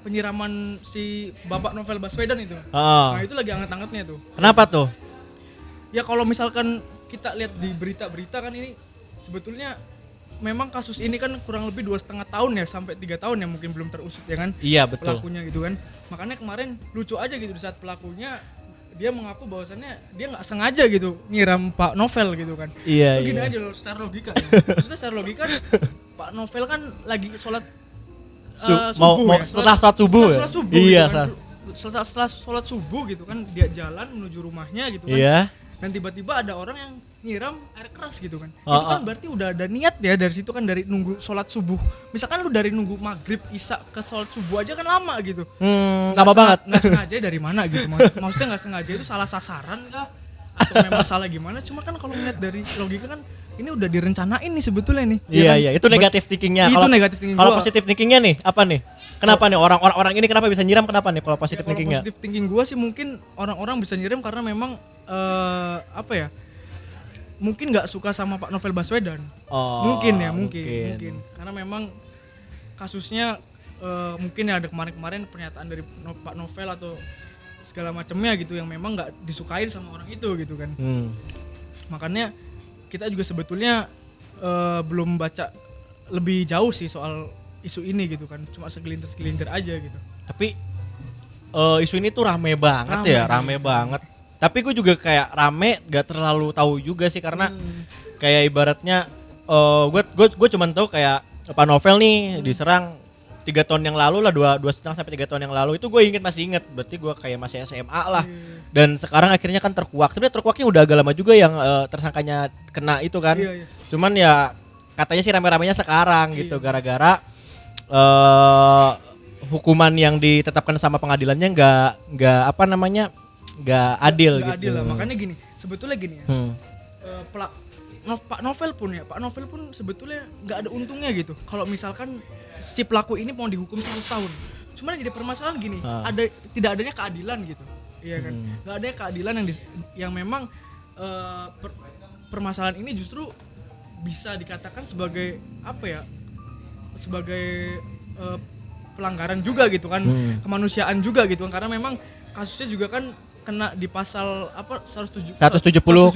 [SPEAKER 3] penyiraman si Bapak Novel Baswedan itu. Nah itu lagi hangat-hangatnya tuh.
[SPEAKER 1] Kenapa tuh?
[SPEAKER 3] Ya kalau misalkan kita lihat di berita-berita kan, ini sebetulnya memang kasus ini kan kurang lebih 2,5 tahun ya sampai 3 tahun ya mungkin belum terusut ya kan.
[SPEAKER 1] Iya betul.
[SPEAKER 3] Pelakunya gitu kan. Makanya kemarin lucu aja gitu di saat pelakunya dia mengaku bahwasannya dia nggak sengaja gitu nyiram Pak Novel gitu kan.
[SPEAKER 1] Iya,
[SPEAKER 3] Gini
[SPEAKER 1] iya.
[SPEAKER 3] aja loh secara logika. Ya. Maksudnya secara logika Pak Novel kan lagi sholat
[SPEAKER 1] Mau setelah sholat subuh ya?
[SPEAKER 3] Setelah subuh
[SPEAKER 1] Iya,
[SPEAKER 3] gitu kan. Setelah sholat subuh gitu kan dia jalan menuju rumahnya gitu kan.
[SPEAKER 1] Iya.
[SPEAKER 3] Dan tiba-tiba ada orang yang nyiram air keras gitu kan.
[SPEAKER 1] Oh,
[SPEAKER 3] Itu kan berarti udah ada niat ya dari situ kan, dari nunggu sholat subuh. Misalkan lu dari nunggu maghrib, isya ke sholat subuh aja kan lama gitu.
[SPEAKER 1] Lama banget.
[SPEAKER 3] Nggak sengaja dari mana gitu. Maksudnya nggak sengaja itu salah sasaran kah? Atau memang salah gimana? Cuma kan kalau ngeliat dari logika kan ini udah direncanain nih sebetulnya nih.
[SPEAKER 1] Iya, iya, itu negatif thinkingnya.
[SPEAKER 3] Itu
[SPEAKER 1] Kalau-
[SPEAKER 3] negatif thinking
[SPEAKER 1] Kalau
[SPEAKER 3] gua.
[SPEAKER 1] positif thinkingnya nih, apa nih? Kenapa nih orang ini kenapa bisa nyiram? Kenapa nih kalau
[SPEAKER 3] Ya,
[SPEAKER 1] positif
[SPEAKER 3] kalau
[SPEAKER 1] thinkingnya?
[SPEAKER 3] positif thinking gua sih mungkin orang-orang bisa nyirim karena memang apa ya? Mungkin nggak suka sama Pak Novel Baswedan.
[SPEAKER 1] Oh,
[SPEAKER 3] Mungkin. Karena memang kasusnya mungkin ya ada kemarin-kemarin pernyataan dari Pak Novel atau segala macamnya gitu yang memang nggak disukain sama orang itu gitu kan. Makanya kita juga sebetulnya belum baca lebih jauh sih soal isu ini gitu kan. Cuma segelintir-segelintir aja gitu.
[SPEAKER 1] Tapi isu ini tuh rame banget
[SPEAKER 3] Rame.
[SPEAKER 1] ya, rame banget. Tapi gue juga kayak rame gak terlalu tahu juga sih karena kayak ibaratnya gue cuman tahu kayak Pak Novel nih diserang 3 tahun yang lalu lah, 2,5 sampai 3 tahun yang lalu itu gue masih inget, berarti gue kayak masih SMA lah. Dan sekarang akhirnya kan terkuak. Sebenarnya terkuaknya udah agak lama juga yang tersangkanya kena itu kan.
[SPEAKER 3] Iya.
[SPEAKER 1] Cuman ya katanya sih rame-ramenya sekarang gitu gara-gara hukuman yang ditetapkan sama pengadilannya nggak apa namanya nggak adil
[SPEAKER 3] Nggak
[SPEAKER 1] gitu.
[SPEAKER 3] adil lah. Makanya gini, sebetulnya gini ya. Pak Novel pun sebetulnya nggak ada untungnya gitu. Kalau misalkan si pelaku ini mau dihukum 100 tahun. Cuman yang jadi permasalahan gini, tidak adanya keadilan gitu. Iya kan? Nggak adanya keadilan yang memang permasalahan ini justru bisa dikatakan sebagai apa ya? Sebagai pelanggaran juga gitu kan, kemanusiaan juga gitu kan, karena memang kasusnya juga kan kena di pasal apa 170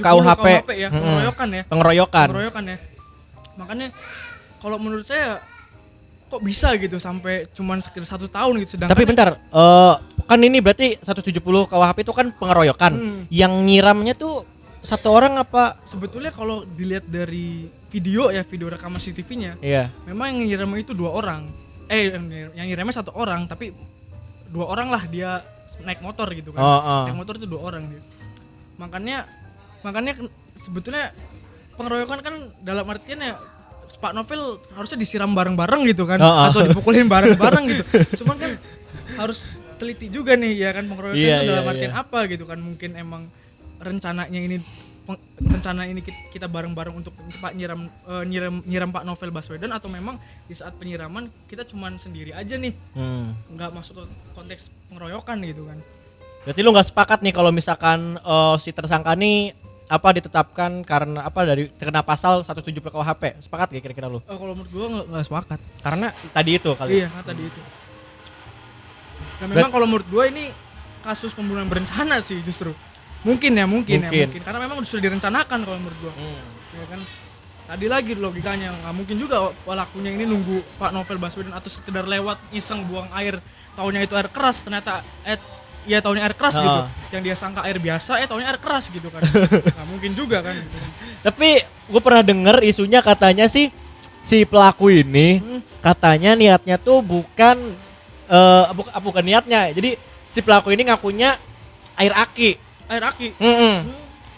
[SPEAKER 1] KUHP
[SPEAKER 3] ya, pengeroyokan ya. Makanya kalau menurut saya kok bisa gitu sampai cuman sekitar 1 tahun gitu, sedangkan
[SPEAKER 1] Tapi bentar, kan ini berarti 170 KUHP itu kan pengeroyokan. Yang nyiramnya tuh satu orang apa?
[SPEAKER 3] sebetulnya kalau dilihat dari video rekaman CCTV-nya,
[SPEAKER 1] Iya.
[SPEAKER 3] memang yang nyiram itu 2 orang. Yang nyiramnya 1 orang, tapi 2 orang lah dia naik motor gitu kan. Naik motor itu 2 orang dia. Makanya sebetulnya pengeroyokan kan dalam artian ya Pak Novel harusnya disiram bareng-bareng gitu kan, atau dipukulin bareng-bareng gitu. Cuman kan harus teliti juga nih ya kan pengeroyokan itu dalam artian apa gitu kan. Mungkin emang rencana ini kita bareng-bareng untuk Pak nyiram Pak Novel Baswedan, atau memang di saat penyiraman kita cuman sendiri aja nih, nggak masuk ke konteks pengeroyokan gitu kan.
[SPEAKER 1] Berarti lu nggak sepakat nih kalau misalkan si tersangka nih apa ditetapkan karena apa dari terkena pasal 170 KUHP? Sepakat gak kira-kira lu?
[SPEAKER 3] Kalau menurut gua nggak sepakat.
[SPEAKER 1] Karena tadi itu kali.
[SPEAKER 3] Iya, tadi itu. Dan memang kalau menurut gua ini kasus pembunuhan berencana sih justru. Mungkin. Karena memang sudah direncanakan kalau menurut gua. Ya kan. Tadi lagi logikanya nggak mungkin juga pelakunya ini nunggu Pak Novel Baswedan atau sekedar lewat iseng buang air, taunya itu air keras, ternyata taunya air keras gitu. Yang dia sangka air biasa, taunya air keras gitu kan. Nggak mungkin juga kan gitu.
[SPEAKER 1] Tapi gue pernah denger isunya katanya sih si pelaku ini katanya niatnya tuh bukan niatnya. Jadi si pelaku ini ngakunya air aki.
[SPEAKER 3] Air aki.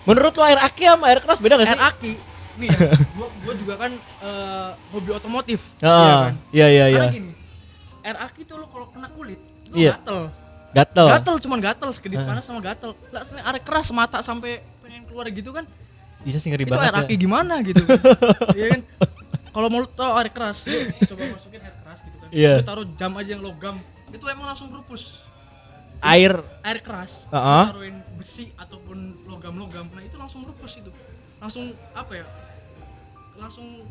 [SPEAKER 1] Menurut lo air aki sama air keras beda gak sih?
[SPEAKER 3] Air aki. Nih ya, gua juga kan hobi otomotif. Kan?
[SPEAKER 1] Iya.
[SPEAKER 3] Karena gini, air aki tuh lo kalau kena kulit, lo
[SPEAKER 1] Gatel.
[SPEAKER 3] gatel cuman gatel, sekedip panas sama gatel. Lah sebenarnya air keras mata sampai pengen keluar gitu kan.
[SPEAKER 1] Bisa sih ngeri
[SPEAKER 3] Itu
[SPEAKER 1] banget.
[SPEAKER 3] air aki gimana gitu. Iya kan? Kalau mau lo tau air keras, coba masukin air keras gitu kan.
[SPEAKER 1] Iya.
[SPEAKER 3] Lo taruh jam aja yang logam, itu emang langsung berupus.
[SPEAKER 1] Air
[SPEAKER 3] Keras, taruhin besi ataupun logam-logam, nah itu langsung berupus itu. Langsung apa ya? Langsung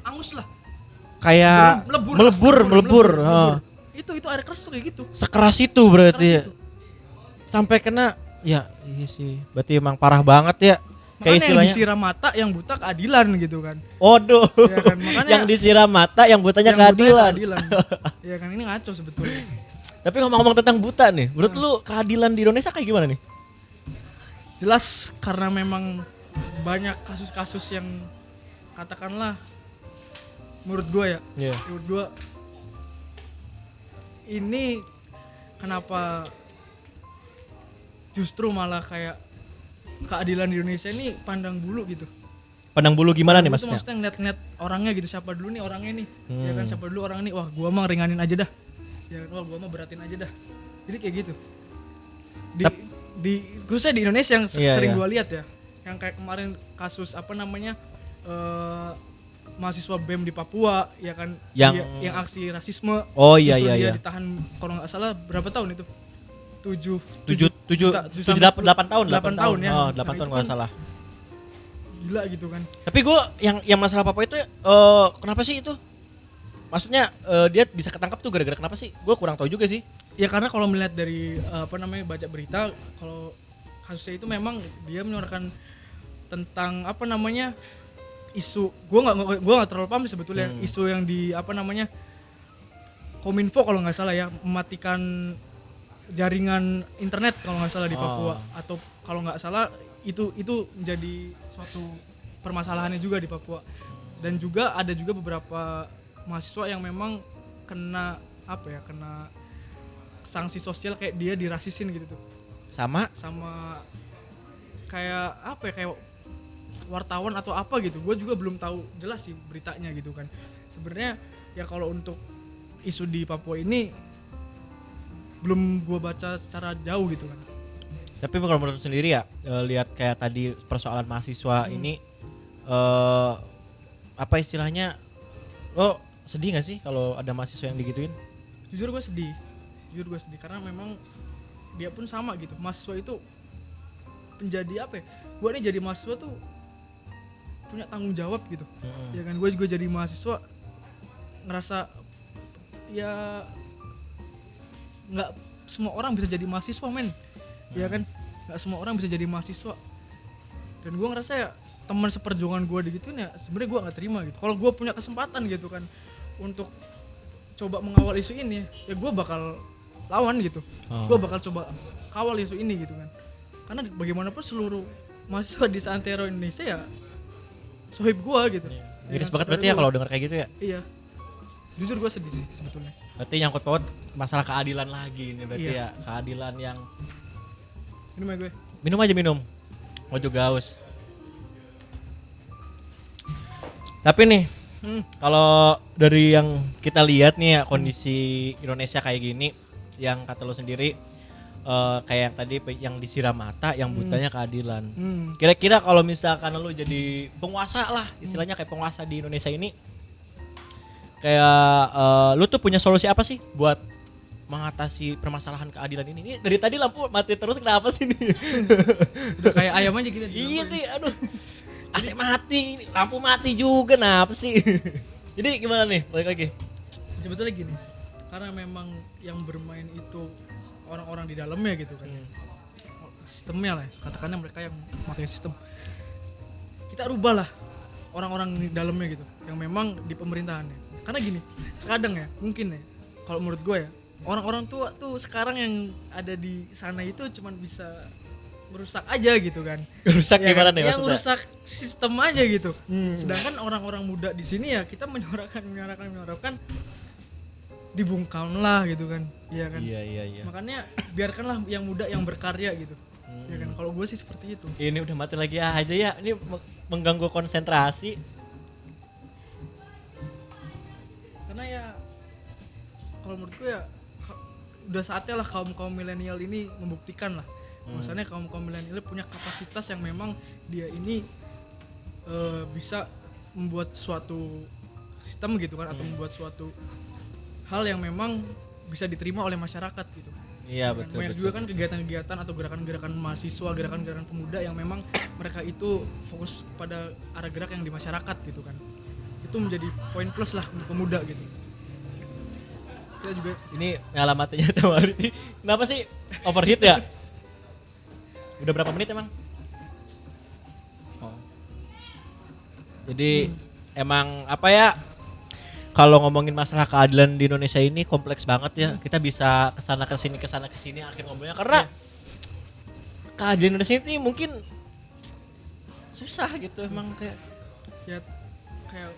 [SPEAKER 3] angus lah.
[SPEAKER 1] kayak melebur.
[SPEAKER 3] Itu air keras tuh kayak gitu.
[SPEAKER 1] Sekeras itu berarti.
[SPEAKER 3] Sekeras itu.
[SPEAKER 1] Sampai kena ya iya sih. Berarti emang parah banget ya.
[SPEAKER 3] Makanya yang disiram mata yang buta keadilan gitu kan.
[SPEAKER 1] Waduh.
[SPEAKER 3] Ya kan? Makanya
[SPEAKER 1] yang disiram mata yang butanya keadilan.
[SPEAKER 3] Ya kan ini ngaco sebetulnya.
[SPEAKER 1] Tapi ngomong-ngomong tentang buta nih, menurut lu keadilan di Indonesia kayak gimana nih?
[SPEAKER 3] Jelas karena memang banyak kasus-kasus yang katakanlah menurut gue ya,
[SPEAKER 1] Iya.
[SPEAKER 3] menurut gue ini kenapa justru malah kayak keadilan di Indonesia ini pandang bulu gitu.
[SPEAKER 1] Pandang bulu gimana nih
[SPEAKER 3] Itu
[SPEAKER 1] maksudnya?
[SPEAKER 3] maksudnya ngeliat-ngeliat orangnya gitu, siapa dulu nih orangnya nih, ya kan siapa dulu orangnya nih, wah gua mah ringanin aja dah, ya kan, wah gua mah beratin aja dah, jadi kayak gitu. Di khususnya di Indonesia yang
[SPEAKER 1] Iya,
[SPEAKER 3] sering
[SPEAKER 1] iya.
[SPEAKER 3] gua lihat ya, yang kayak kemarin kasus apa namanya mahasiswa BEM di Papua, ya kan, yang aksi rasisme,
[SPEAKER 1] Oh, iya,
[SPEAKER 3] justru
[SPEAKER 1] iya,
[SPEAKER 3] dia
[SPEAKER 1] iya.
[SPEAKER 3] ditahan kalau nggak salah berapa tahun itu?
[SPEAKER 1] 8 tahun.
[SPEAKER 3] 8 tahun ya.
[SPEAKER 1] Oh, 8
[SPEAKER 3] Nah,
[SPEAKER 1] tahun
[SPEAKER 3] itu
[SPEAKER 1] nggak
[SPEAKER 3] kan
[SPEAKER 1] salah.
[SPEAKER 3] Gila gitu kan.
[SPEAKER 1] Tapi gue yang masalah Papua itu kenapa sih itu? Maksudnya dia bisa ketangkap tuh gara-gara kenapa sih? Gue kurang tahu juga sih.
[SPEAKER 3] Ya karena kalau melihat dari baca berita, kalau kasusnya itu memang dia menyuarakan tentang isu, gua nggak terlalu paham sebetulnya isu yang di Kominfo kalau nggak salah ya, mematikan jaringan internet kalau nggak salah di Papua, atau kalau nggak salah itu menjadi suatu permasalahannya juga di Papua. Dan juga ada juga beberapa mahasiswa yang memang kena kena sanksi sosial, kayak dia dirasisin gitu tuh,
[SPEAKER 1] Sama
[SPEAKER 3] kayak kayak wartawan atau apa gitu. Gue juga belum tahu jelas sih beritanya gitu kan. Sebenarnya ya kalau untuk isu di Papua ini belum gue baca secara jauh gitu kan.
[SPEAKER 1] Tapi kalau menurut sendiri ya lihat kayak tadi persoalan mahasiswa ini apa istilahnya, lo sedih nggak sih kalau ada mahasiswa yang digituin?
[SPEAKER 3] Jujur gue sedih karena memang dia pun sama gitu. Mahasiswa itu menjadi gue nih jadi mahasiswa tuh punya tanggung jawab gitu. Ya kan, gue juga jadi mahasiswa ngerasa ya nggak semua orang bisa jadi mahasiswa men. Ya kan, nggak semua orang bisa jadi mahasiswa. Dan gue ngerasa ya teman seperjuangan gue digituin ya sebenarnya gue nggak terima gitu. Kalau gue punya kesempatan gitu kan untuk coba mengawal isu ini, ya gue bakal lawan gitu. Gue bakal coba kawal isu ini gitu kan. Karena bagaimanapun seluruh mahasiswa di seantero Indonesia ya sohib gue gitu.
[SPEAKER 1] Miris banget berarti ya kalau dengar kayak gitu ya.
[SPEAKER 3] Iya. Jujur gue sedih sih sebetulnya.
[SPEAKER 1] Berarti nyangkut paut masalah keadilan lagi ini berarti
[SPEAKER 3] Iya.
[SPEAKER 1] ya, keadilan yang
[SPEAKER 3] Minum ya gue.
[SPEAKER 1] minum aja minum. Mau juga haus. Tapi nih, kalau dari yang kita lihat nih ya kondisi Indonesia kayak gini, yang kata lo sendiri kayak yang tadi yang disiram mata, yang butanya keadilan. Kira-kira kalau misalkan lo jadi penguasa lah, istilahnya kayak penguasa di Indonesia ini, kayak lo tuh punya solusi apa sih buat mengatasi permasalahan keadilan ini? Ini dari tadi lampu mati terus, kenapa sih nih?
[SPEAKER 3] Udah kayak ayam aja gitu.
[SPEAKER 1] Iya nih, aduh. AC mati, lampu mati juga, kenapa sih? Jadi gimana nih, balik lagi?
[SPEAKER 3] Sebetulnya gini, karena memang yang bermain itu orang-orang di dalamnya gitu kan. Sistemnya lah, katakannya mereka yang pakai sistem. Kita rubah lah orang-orang di dalamnya gitu, yang memang di pemerintahannya. Karena gini, kadang ya, mungkin ya, kalau menurut gue ya, orang-orang tua tuh sekarang yang ada di sana itu cuman bisa merusak aja gitu kan.
[SPEAKER 1] Rusak
[SPEAKER 3] Ya
[SPEAKER 1] gimana
[SPEAKER 3] kan?
[SPEAKER 1] nih
[SPEAKER 3] Yang
[SPEAKER 1] maksudnya?
[SPEAKER 3] rusak sistem aja gitu. Sedangkan orang-orang muda di sini ya kita menyuarakan dibungkam lah gitu kan. Iya kan.
[SPEAKER 1] Iya.
[SPEAKER 3] Makanya biarkanlah yang muda yang berkarya gitu. Ya kan, kalau gue sih seperti itu.
[SPEAKER 1] Ini udah mati lagi aja ya, ini mengganggu konsentrasi.
[SPEAKER 3] Karena ya kalau menurut gue ya udah saatnya lah kaum milenial ini membuktikan lah. Maksudnya kaum milenial punya kapasitas yang memang dia ini bisa membuat suatu sistem gitu kan, atau membuat suatu hal yang memang bisa diterima oleh masyarakat gitu.
[SPEAKER 1] Iya betul.
[SPEAKER 3] Banyak juga kan kegiatan-kegiatan atau gerakan-gerakan mahasiswa, gerakan-gerakan pemuda yang memang mereka itu fokus pada arah gerak yang di masyarakat gitu kan. Itu menjadi poin plus lah untuk pemuda gitu. Kita juga
[SPEAKER 1] Ini ngalamatnya Tawari. Kenapa sih overheat ya? Udah berapa menit emang? Oh. Jadi emang apa ya? Kalau ngomongin masalah keadilan di Indonesia ini kompleks banget ya. Kita bisa kesana kesini akhir ngomongnya karena keadilan Indonesia ini mungkin susah gitu emang kayak
[SPEAKER 3] Ya kayak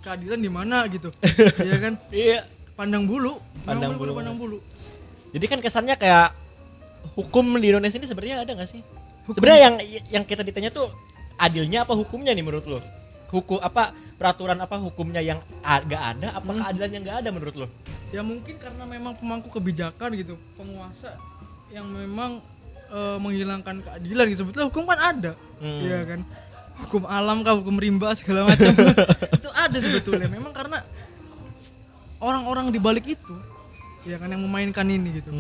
[SPEAKER 3] keadilan di mana gitu. Iya kan?
[SPEAKER 1] iya.
[SPEAKER 3] Pandang bulu.
[SPEAKER 1] Pandang bulu.
[SPEAKER 3] Pandang bulu.
[SPEAKER 1] Jadi kan kesannya kayak hukum di Indonesia ini sebenarnya ada nggak sih? Sebenarnya yang kita ditanya tuh adilnya apa hukumnya nih menurut lo? Hukum apa peraturan apa hukumnya yang gak ada apa keadilannya nggak ada menurut lo?
[SPEAKER 3] Ya mungkin karena memang pemangku kebijakan gitu, penguasa yang memang menghilangkan keadilan gitu. Sebetulnya hukum kan ada, iya kan? Hukum alam kah, hukum rimba segala macam itu ada sebetulnya. Memang karena orang-orang di balik itu, ya kan yang memainkan ini gitu.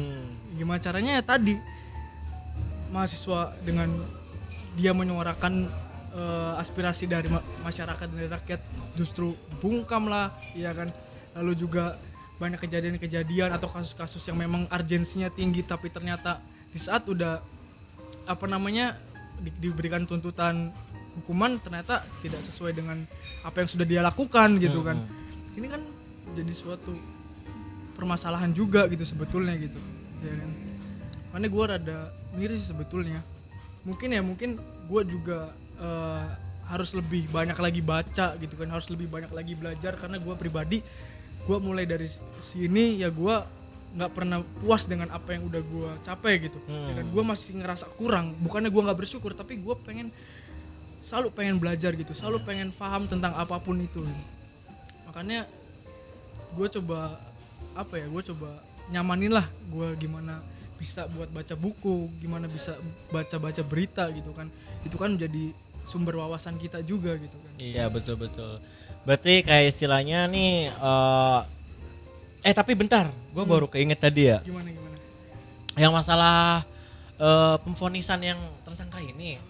[SPEAKER 3] Gimana caranya ya tadi mahasiswa dengan dia menyuarakan aspirasi dari masyarakat dan dari rakyat justru bungkam lah, ya kan. Lalu juga banyak kejadian-kejadian atau kasus-kasus yang memang urgensinya tinggi tapi ternyata di saat udah diberikan tuntutan hukuman ternyata tidak sesuai dengan apa yang sudah dia lakukan gitu kan. Ini kan jadi suatu permasalahan juga gitu sebetulnya gitu, ya kan. Makanya gue rada miris sebetulnya. Mungkin gue juga harus lebih banyak lagi baca gitu kan, harus lebih banyak lagi belajar karena gue pribadi gue mulai dari sini ya gue nggak pernah puas dengan apa yang udah gue capai gitu. Ya kan, gue masih ngerasa kurang. Bukannya gue nggak bersyukur, tapi gue selalu pengen belajar gitu, selalu pengen paham tentang apapun itu. Makanya gue coba nyamanin lah gue gimana bisa buat baca buku, gimana bisa baca berita gitu kan. Itu kan menjadi sumber wawasan kita juga gitu kan.
[SPEAKER 1] Iya betul. Berarti kayak istilahnya nih tapi bentar, gue baru keinget tadi ya.
[SPEAKER 3] Gimana?
[SPEAKER 1] Yang masalah pemvonisan yang tersangka ini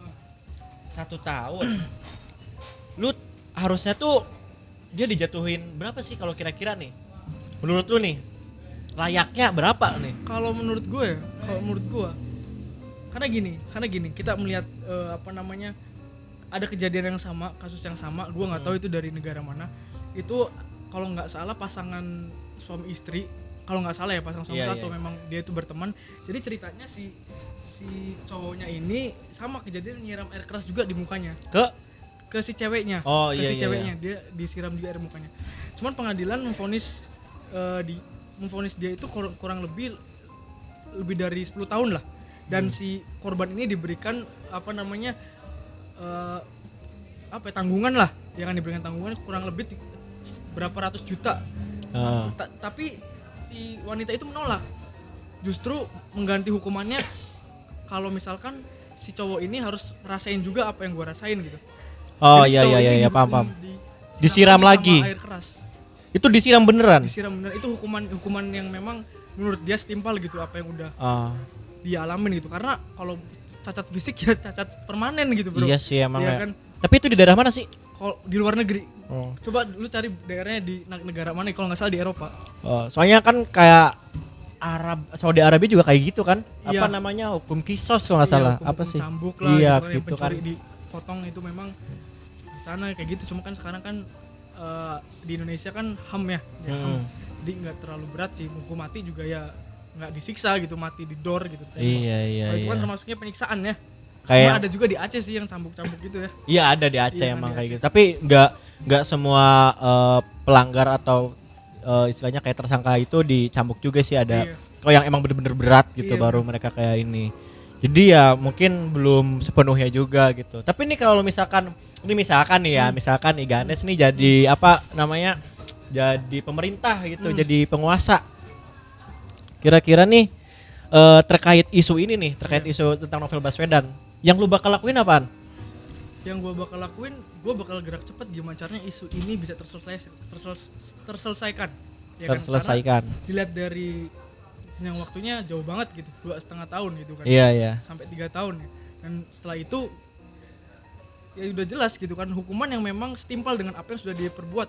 [SPEAKER 1] 1 tahun. Lu harusnya tuh dia dijatuhin berapa sih kalau kira-kira nih? Menurut lu nih layaknya berapa nih?
[SPEAKER 3] Kalau menurut gue karena gini kita melihat ada kejadian yang sama, kasus yang sama, gue nggak tahu itu dari negara mana. Itu kalau nggak salah pasangan suami istri, kalau nggak salah ya pasangan suami satu memang dia itu berteman. Jadi ceritanya si cowoknya ini sama kejadian nyiram air keras juga di mukanya ke si ceweknya. Ceweknya dia disiram juga air mukanya. Cuman pengadilan memvonis dia itu kurang lebih dari 10 tahun lah. Dan si korban ini diberikan tanggungan lah, ya kan, diberikan tanggungan kurang lebih berapa ratus juta. Tapi si wanita itu menolak, justru mengganti hukumannya kalau misalkan si cowok ini harus rasain juga apa yang gua rasain gitu.
[SPEAKER 1] Iya paham. Disiram lagi.
[SPEAKER 3] Air keras.
[SPEAKER 1] Itu disiram beneran.
[SPEAKER 3] Itu hukuman yang memang menurut dia setimpal gitu apa yang udah dia alamin gitu. Karena kalau cacat fisik ya cacat permanen gitu bro.
[SPEAKER 1] Iya sih emang
[SPEAKER 3] ya kan?
[SPEAKER 1] Tapi itu di daerah mana sih?
[SPEAKER 3] Kalau di luar negeri. Coba lu cari daerahnya di negara mana, kalau nggak salah di Eropa.
[SPEAKER 1] Soalnya kan kayak Saudi Arabia juga kayak gitu kan?
[SPEAKER 3] Iya.
[SPEAKER 1] Apa namanya, hukum kisos kalau nggak salah.
[SPEAKER 3] Hukum
[SPEAKER 1] apa sih?
[SPEAKER 3] Cambuk lah
[SPEAKER 1] iya,
[SPEAKER 3] gitu kan, yang
[SPEAKER 1] gitu
[SPEAKER 3] pencuri
[SPEAKER 1] kan.
[SPEAKER 3] dipotong itu memang di sana kayak gitu. Cuma kan sekarang kan di Indonesia kan HAM ya, HAM. Jadi nggak terlalu berat sih, hukum mati juga ya nggak disiksa gitu, mati di door gitu.
[SPEAKER 1] Iya.
[SPEAKER 3] Itu kan termasuknya penyiksaan ya.
[SPEAKER 1] Kayak
[SPEAKER 3] cuma ada juga di Aceh sih yang cambuk-cambuk gitu ya.
[SPEAKER 1] Iya ada di Aceh emang
[SPEAKER 3] di
[SPEAKER 1] kayak
[SPEAKER 3] Aceh.
[SPEAKER 1] gitu. Tapi nggak semua pelanggar atau istilahnya kayak tersangka itu dicambuk juga sih ada.
[SPEAKER 3] Iya.
[SPEAKER 1] Kalau yang emang bener-bener berat gitu baru mereka kayak ini. Jadi ya mungkin belum sepenuhnya juga gitu. Tapi nih kalau misalkan nih ya, misalkan Iganes nih jadi jadi pemerintah gitu, jadi penguasa. Kira-kira nih terkait isu ini nih, terkait isu tentang Novel Baswedan, yang lu bakal lakuin apaan?
[SPEAKER 3] Yang gue bakal lakuin, gue bakal gerak cepat gimana caranya isu ini bisa terselesaikan. Ya
[SPEAKER 1] Terselesaikan.
[SPEAKER 3] Kan? Karena dilihat dari yang waktunya jauh banget gitu, 2,5 tahun gitu kan.
[SPEAKER 1] Iya.
[SPEAKER 3] Sampai 3 tahun ya. Dan setelah itu ya udah jelas gitu kan, hukuman yang memang setimpal dengan apa yang sudah dia perbuat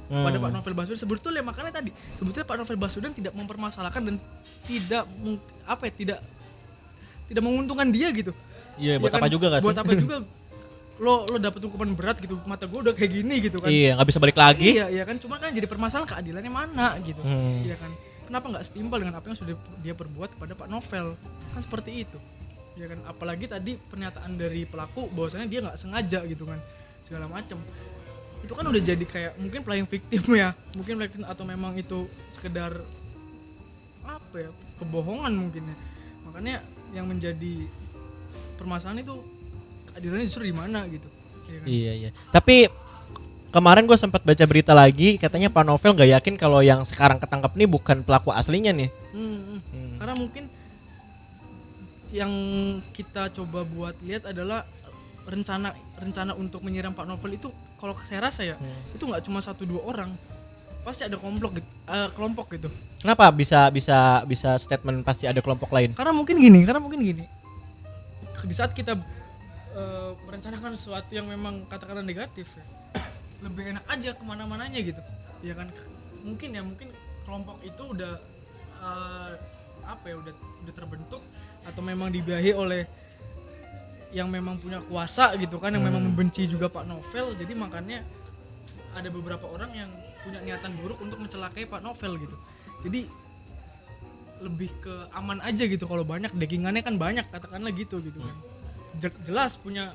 [SPEAKER 3] pada Pak Novel Baswedan. Sebetulnya makanya tadi, sebetulnya Pak Novel Baswedan tidak mempermasalahkan dan tidak menguntungkan dia gitu.
[SPEAKER 1] Iya, buat
[SPEAKER 3] ya
[SPEAKER 1] apa juga gak sih?
[SPEAKER 3] Buat apa juga lo dapat hukuman berat gitu, mata gue udah kayak gini gitu kan.
[SPEAKER 1] Iya, nggak bisa balik lagi.
[SPEAKER 3] Iya kan, cuma kan jadi permasalahan keadilannya mana gitu. Iya kan, kenapa nggak setimpal dengan apa yang sudah dia perbuat kepada Pak Novel, kan seperti itu. Ya kan, apalagi tadi pernyataan dari pelaku bahwasanya dia nggak sengaja gitu kan, segala macam. Itu kan udah jadi kayak mungkin playing victim ya, mungkin playing victim, atau memang itu sekedar apa ya, kebohongan mungkin ya. Makanya yang menjadi permasalahan itu keadilannya justru di mana gitu. Ya kan?
[SPEAKER 1] Iya. Tapi kemarin gue sempat baca berita lagi, katanya Pak Novel nggak yakin kalau yang sekarang ketangkep nih bukan pelaku aslinya nih.
[SPEAKER 3] Karena mungkin yang kita coba buat lihat adalah rencana untuk menyiram Pak Novel itu, kalau saya rasa ya itu nggak cuma 1-2 orang, pasti ada kelompok gitu.
[SPEAKER 1] Kenapa bisa statement pasti ada kelompok lain?
[SPEAKER 3] Karena mungkin gini, di saat kita merencanakan sesuatu yang memang katakanlah negatif ya, lebih enak aja kemana-mananya gitu, ya kan? Mungkin kelompok itu udah udah terbentuk atau memang dibiayai oleh yang memang punya kuasa gitu kan, yang memang membenci juga Pak Novel. Jadi makanya ada beberapa orang yang punya niatan buruk untuk mencelakai Pak Novel gitu. Jadi lebih ke aman aja gitu kalau banyak, dekingannya kan banyak katakanlah gitu kan. Jelas punya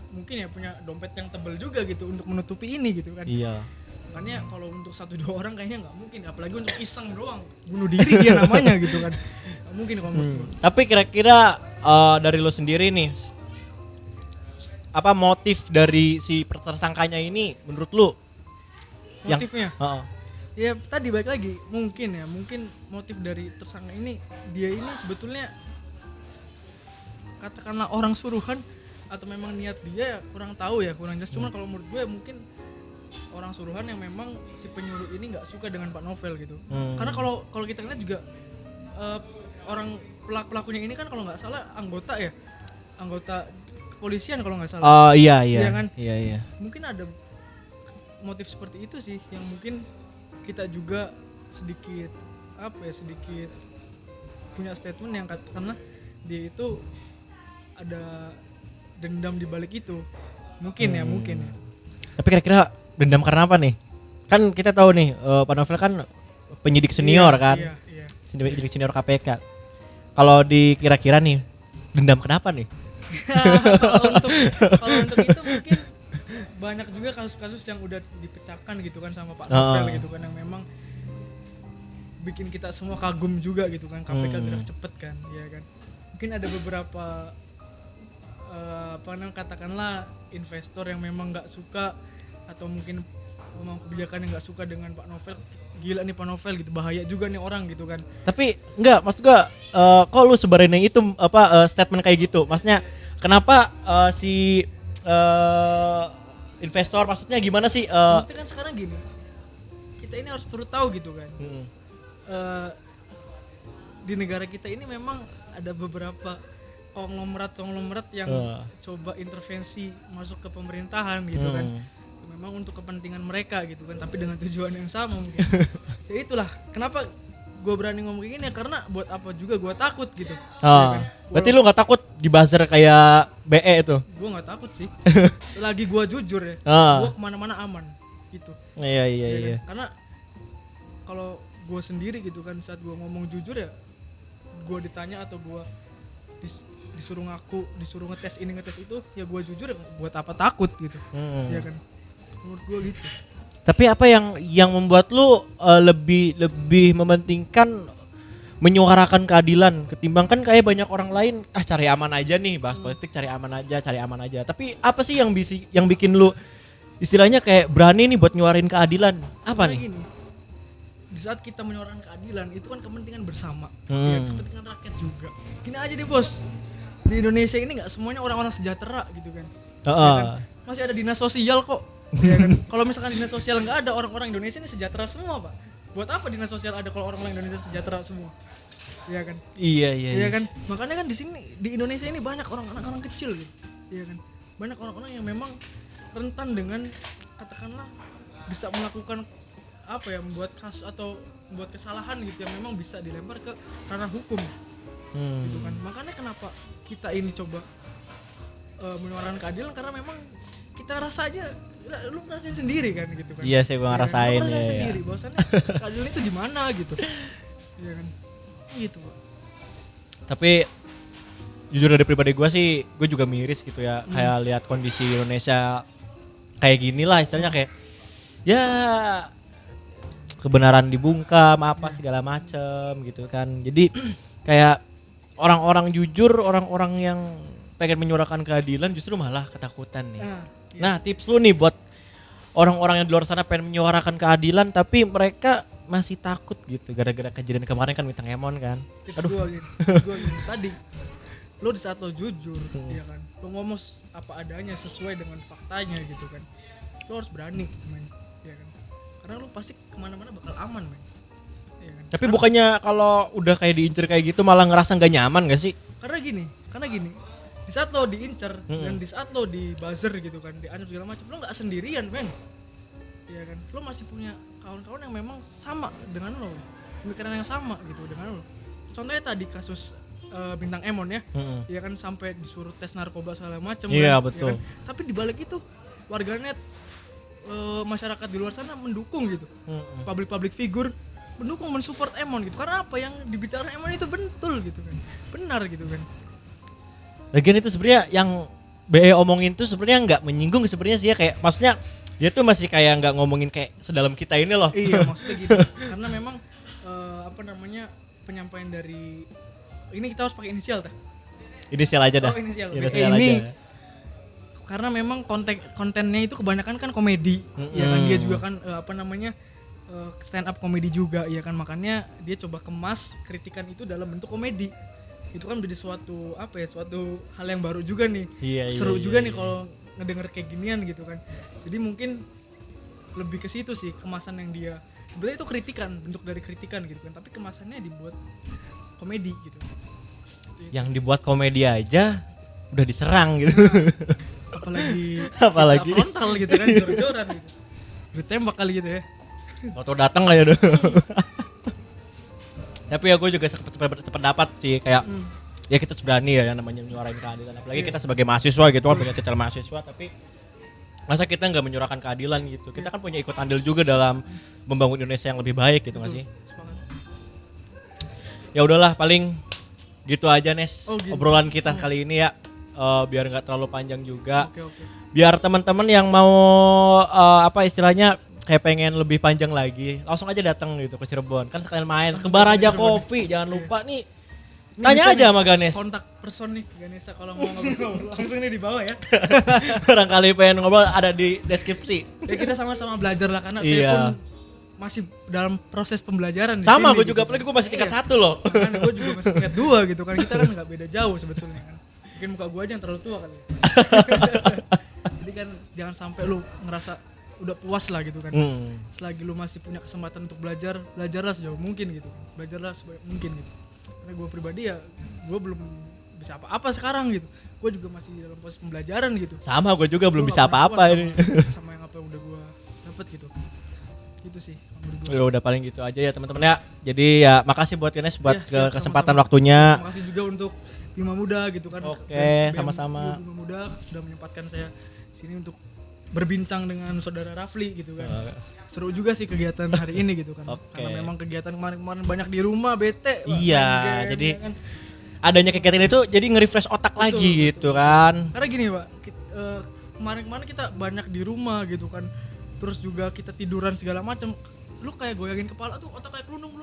[SPEAKER 3] dompet yang tebal juga gitu untuk menutupi ini gitu kan.
[SPEAKER 1] Iya.
[SPEAKER 3] Makanya kalau untuk 1-2 orang kayaknya nggak mungkin, apalagi untuk iseng doang, bunuh diri dia namanya gitu kan. Nggak mungkin kalau menurut gue.
[SPEAKER 1] Tapi kira-kira dari lo sendiri nih, apa motif dari si tersangkanya ini menurut lo?
[SPEAKER 3] Motifnya? Ya tadi balik lagi, mungkin motif dari tersangka ini, dia ini sebetulnya katakanlah orang suruhan atau memang niat dia ya kurang tahu ya, kurang jelas. Cuman kalau menurut gue mungkin orang suruhan yang memang si penyuruh ini nggak suka dengan Pak Novel gitu. Karena kalau kita lihat juga orang pelakunya ini kan kalau nggak salah anggota kepolisian kalau nggak salah.
[SPEAKER 1] Oh iya.
[SPEAKER 3] Kan?
[SPEAKER 1] Iya.
[SPEAKER 3] Mungkin ada motif seperti itu sih yang mungkin kita juga sedikit punya statement yang katakanlah dia itu ada dendam di balik itu. Mungkin ya.
[SPEAKER 1] Tapi kira-kira dendam karena apa nih? Kan kita tahu nih Pak Novel kan penyidik senior kan.
[SPEAKER 3] Iya.
[SPEAKER 1] Penyidik senior KPK. Kalau dikira-kira nih dendam kenapa nih?
[SPEAKER 3] Kalau untuk itu mungkin banyak juga kasus-kasus yang udah dipecahkan gitu kan sama Pak Novel gitu kan, yang memang bikin kita semua kagum juga gitu kan, KPK gerak cepet kan, ya kan. Mungkin ada beberapa katakanlah investor yang memang nggak suka atau mungkin memang kebijakan yang nggak suka dengan Pak Novel. Gila nih Pak Novel gitu, bahaya juga nih orang gitu kan.
[SPEAKER 1] Tapi enggak, maksud gua kok lu sebarin yang itu statement kayak gitu? Maksudnya kenapa si investor, maksudnya gimana sih?
[SPEAKER 3] Maksudnya kan sekarang gini, kita ini harus perlu tahu gitu kan. Di negara kita ini memang ada beberapa konglomerat yang coba intervensi masuk ke pemerintahan gitu kan. Memang untuk kepentingan mereka gitu kan, tapi dengan tujuan yang sama mungkin. Ya itulah kenapa gue berani ngomong kayak gini ya, karena buat apa juga gue takut gitu. Ya kan?
[SPEAKER 1] Berarti lu nggak takut dibuzzer kayak BE itu?
[SPEAKER 3] Gue nggak takut sih. Selagi gue jujur ya, gue kemana-mana aman gitu.
[SPEAKER 1] Iya.
[SPEAKER 3] Kan? Karena kalau gue sendiri gitu kan, saat gue ngomong jujur ya, gue ditanya atau gue disuruh ngaku, disuruh ngetes ini ngetes itu, ya gue jujur ya, buat apa takut gitu. Ya kan. Menurut gue gitu.
[SPEAKER 1] Tapi apa yang membuat lu lebih mementingkan menyuarakan keadilan ketimbang kan kayak banyak orang lain cari aman aja nih, bahas politik cari aman aja. Tapi apa sih yang bikin lu istilahnya kayak berani nih buat nyuarin keadilan? Apa
[SPEAKER 3] karena
[SPEAKER 1] nih?
[SPEAKER 3] Gini, di saat kita menyuarakan keadilan itu kan kepentingan bersama, ya, kepentingan rakyat juga. Gini aja deh bos, di Indonesia ini nggak semuanya orang-orang sejahtera gitu kan. Ya kan? Masih ada dinas sosial kok. Ya kan? Kalau misalkan dinas sosial nggak ada, orang-orang Indonesia ini sejahtera semua pak. Buat apa dinas sosial ada kalau orang-orang Indonesia sejahtera semua? Ya kan?
[SPEAKER 1] Iya.
[SPEAKER 3] Ya kan? Makanya kan di sini di Indonesia ini banyak orang kecil gitu. Ya kan? Banyak orang-orang yang memang rentan dengan katakanlah bisa melakukan membuat kasus atau membuat kesalahan gitu yang memang bisa dilempar ke ranah hukum. Gitu kan. Makanya kenapa kita ini coba menyuarakan keadilan, karena memang kita rasa aja, lu ngerasain sendiri kan gitu kan.
[SPEAKER 1] Iya sih, gue ngerasain ya.
[SPEAKER 3] Sendiri bahwasannya keadilan itu di mana gitu. Iya kan. Gitu, Pak.
[SPEAKER 1] Tapi jujur dari pribadi gue sih, gue juga miris gitu ya, kayak lihat kondisi Indonesia kayak gini lah istilahnya, kayak ya kebenaran dibungkam apa segala macem gitu kan. Jadi kayak orang-orang jujur, orang-orang yang pengen menyuarakan keadilan justru malah ketakutan nih. Nah tips lu nih buat orang-orang yang di luar sana pengen menyuarakan keadilan tapi mereka masih takut gitu gara-gara kejadian kemarin kan Bintang Emon kan.
[SPEAKER 3] Gue gini. Tadi lo di saat lo jujur, ya kan, lo ngomong apa adanya sesuai dengan faktanya gitu kan, lo harus berani, men, ya kan, karena lo pasti kemana-mana bakal aman, men, ya kan?
[SPEAKER 1] Tapi bukannya kalau udah kayak diincer kayak gitu malah ngerasa nggak nyaman gak sih?
[SPEAKER 3] Karena gini, di saat lo diincer dan di saat lo di buzzer gitu kan, diancam segala macam, lo nggak sendirian, men, ya kan, lo masih punya kawan-kawan yang memang sama dengan lo, pemikiran yang sama gitu dengan lo. Contohnya tadi kasus Bintang Emon ya, ya kan, sampai disuruh tes narkoba segala macam.
[SPEAKER 1] Iya
[SPEAKER 3] kan,
[SPEAKER 1] betul.
[SPEAKER 3] Ya kan? Tapi dibalik itu warganet, masyarakat di luar sana mendukung gitu, public figure mendukung, mensupport Emon gitu. Karena apa yang dibicarakan Emon itu betul gitu kan, benar gitu kan.
[SPEAKER 1] Lagian itu sebenarnya yang BE omongin tuh sebenarnya nggak menyinggung sebenarnya sih ya, kayak maksudnya dia tuh masih kayak nggak ngomongin kayak sedalam kita ini loh.
[SPEAKER 3] Iya maksudnya gitu. Karena memang penyampaian dari ini kita harus pakai inisial teh.
[SPEAKER 1] Inisial aja dah.
[SPEAKER 3] Oh, inisial.
[SPEAKER 1] Inisial
[SPEAKER 3] ini
[SPEAKER 1] aja.
[SPEAKER 3] Karena memang kontennya itu kebanyakan kan komedi, ya kan, dia juga kan stand up komedi juga, ya kan, makanya dia coba kemas kritikan itu dalam bentuk komedi. Itu kan menjadi suatu hal yang baru juga nih. Seru juga nih kalau ngedenger kayak ginian gitu kan. Jadi mungkin lebih ke situ sih kemasan yang dia. Sebenarnya itu kritikan, bentuk dari kritikan gitu kan, tapi kemasannya dibuat komedi gitu.
[SPEAKER 1] Yang dibuat komedi aja udah diserang gitu.
[SPEAKER 3] Apalagi frontal gitu kan, jor-joran gitu. Ditembak kali gitu ya.
[SPEAKER 1] Waktu datang kayak udah. Tapi ya gue juga sependapat sih, kayak ya kita berani ya yang namanya menyuarain keadilan. Apalagi kita sebagai mahasiswa gitu kan, punya titel mahasiswa, tapi masa kita nggak menyuarakan keadilan gitu. Kita kan punya ikut andil juga dalam membangun Indonesia yang lebih baik gitu nggak sih? Ya udahlah, paling gitu aja Nes, obrolan kita kali ini ya, biar nggak terlalu panjang juga. Biar teman-teman yang mau istilahnya kayak pengen lebih panjang lagi, langsung aja datang gitu ke Cirebon, kan sekalian main ke Baraja Coffee. Jangan lupa nih, tanya aja sama Ganes.
[SPEAKER 3] Kontak person nih Ganesa kalau mau ngobrol langsung nih di bawah ya.
[SPEAKER 1] Barangkali pengen ngobrol ada di deskripsi.
[SPEAKER 3] Ya kita sama-sama belajar lah, karena saya pun masih dalam proses pembelajaran.
[SPEAKER 1] Sama gue juga, apalagi gue masih tingkat 1 loh.
[SPEAKER 3] Kan gue juga masih tingkat 2 gitu kan, kita kan nggak beda jauh sebetulnya kan. Mungkin muka gue aja yang terlalu tua kali. Jadi kan jangan sampai lu ngerasa udah puas lah gitu kan. Selagi lu masih punya kesempatan untuk belajarlah sejauh mungkin gitu. Belajarlah sebanyak mungkin gitu. Karena gue pribadi ya, gue belum bisa apa-apa sekarang gitu. Gue juga masih dalam proses pembelajaran gitu.
[SPEAKER 1] Sama, gue juga belum bisa apa-apa ini.
[SPEAKER 3] Sama yang apa yang udah gue dapet gitu. Gitu sih.
[SPEAKER 1] Ya udah paling gitu aja ya teman-teman ya. Jadi ya makasih buat Ganes buat
[SPEAKER 3] ya,
[SPEAKER 1] kesempatan
[SPEAKER 3] sama-sama.
[SPEAKER 1] waktunya.
[SPEAKER 3] Makasih juga untuk Bima Muda gitu kan.
[SPEAKER 1] Oke, sama-sama.
[SPEAKER 3] Bima Muda sudah menyempatkan saya sini untuk berbincang dengan saudara Rafli gitu kan. Seru juga sih kegiatan hari ini gitu kan. Karena memang kegiatan kemarin banyak di rumah, bete.
[SPEAKER 1] Iya,
[SPEAKER 3] game,
[SPEAKER 1] jadi
[SPEAKER 3] ya kan.
[SPEAKER 1] adanya kegiatan itu jadi nge-refresh otak lagi gitu kan.
[SPEAKER 3] Karena gini Pak, kemarin kita banyak di rumah gitu kan. Terus juga kita tiduran segala macam. Lu kayak goyangin kepala tuh, otak kayak kelundung.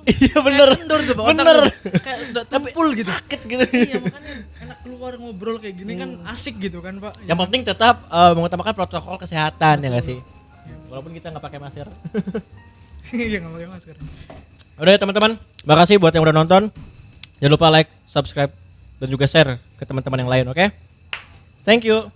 [SPEAKER 1] Iya bener.
[SPEAKER 3] Kayak kendor tuh Pak,
[SPEAKER 1] bener.
[SPEAKER 3] Kayak udah tumpul gitu.
[SPEAKER 1] Sakit gitu.
[SPEAKER 3] Iya, makanya enak keluar ngobrol kayak gini kan asik gitu kan Pak.
[SPEAKER 1] Yang penting tetap mengutamakan protokol kesehatan. Betul. Ya nggak sih? Ya, walaupun kita nggak pakai masker.
[SPEAKER 3] Iya, nggak pakai masker.
[SPEAKER 1] Udah ya teman-teman, makasih buat yang udah nonton. Jangan lupa like, subscribe, dan juga share ke teman-teman yang lain, oke? Thank you.